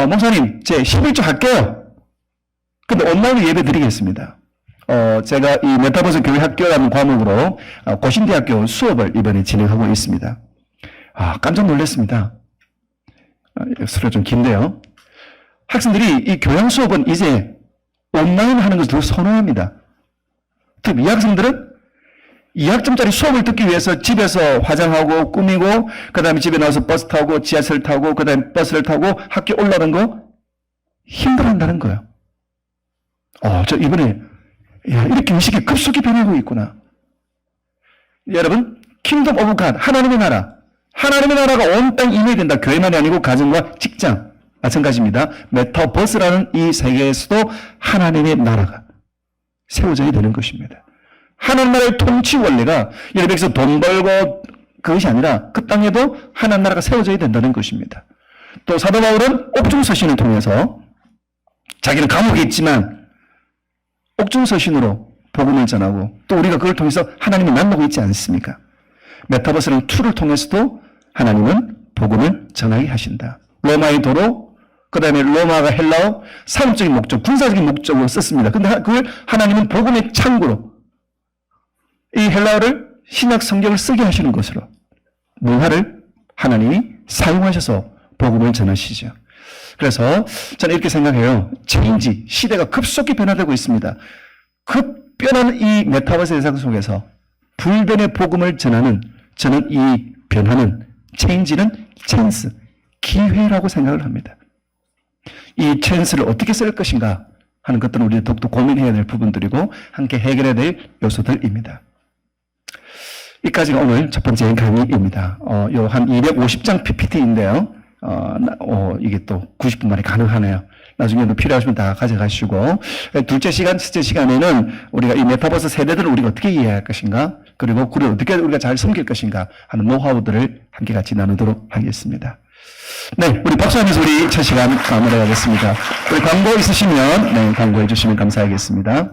목사님, 제 11조 할게요. 근데 온라인으로 예배 드리겠습니다. 제가 이 메타버스 교회 학교라는 과목으로 고신대학교 수업을 이번에 진행하고 있습니다. 깜짝 놀랐습니다. 소리가 좀 긴데요. 학생들이 이 교양 수업은 이제 온라인 하는 것을 더 선호합니다. 특히 이 학생들은 2학점짜리 수업을 듣기 위해서 집에서 화장하고 꾸미고, 그 다음에 집에 나와서 버스 타고 지하철 타고 그 다음에 버스를 타고 학교 올라오는 거 힘들어한다는 거예요. 저 이번에 이렇게 의식이 급속히 변하고 있구나. 여러분, 킹덤 오브 갓, 하나님의 나라. 하나님의 나라가 온 땅에 임해야 된다. 교회만이 아니고 가정과 직장. 마찬가지입니다. 메타버스라는 이 세계에서도 하나님의 나라가 세워져야 되는 것입니다. 하나님 나라의 통치 원리가 여러분에서 돈 벌고 그것이 아니라 그 땅에도 하나님 나라가 세워져야 된다는 것입니다. 또 사도 바울은 옥중서신을 통해서 자기는 감옥에 있지만 옥중서신으로 복음을 전하고 또 우리가 그걸 통해서 하나님을 만나고 있지 않습니까? 메타버스는 툴을 통해서도 하나님은 복음을 전하게 하신다. 로마의 도로, 그 다음에 로마가 헬라어, 상업적인 목적, 군사적인 목적으로 썼습니다. 근데 그걸 하나님은 복음의 창구로 이 헬라어를 신약 성경을 쓰게 하시는 것으로 문화를 하나님이 사용하셔서 복음을 전하시죠. 그래서 저는 이렇게 생각해요. 체인지, 시대가 급속히 변화되고 있습니다. 급변하는 이 메타버스 세상 속에서 불변의 복음을 전하는, 저는 이 변화는, 체인지는 찬스, 기회라고 생각을 합니다. 이 찬스를 어떻게 쓸 것인가 하는 것들은 우리가 더욱더 고민해야 될 부분들이고 함께 해결해야 될 요소들입니다. 여기까지가 오늘 첫 번째 강의입니다. 요 한 250장 PPT인데요. 이게 또 90분 만에 가능하네요. 나중에도 필요하시면 다 가져가시고, 둘째 시간, 셋째 시간에는 우리가 이 메타버스 세대들을 우리가 어떻게 이해할 것인가, 그리고 그를 어떻게 우리가 잘 섬길 것인가 하는 노하우들을 함께 같이 나누도록 하겠습니다. 네, 우리 박수하면서 우리 첫 시간 마무리하겠습니다. 우리 광고 있으시면, 네, 광고해 주시면 감사하겠습니다.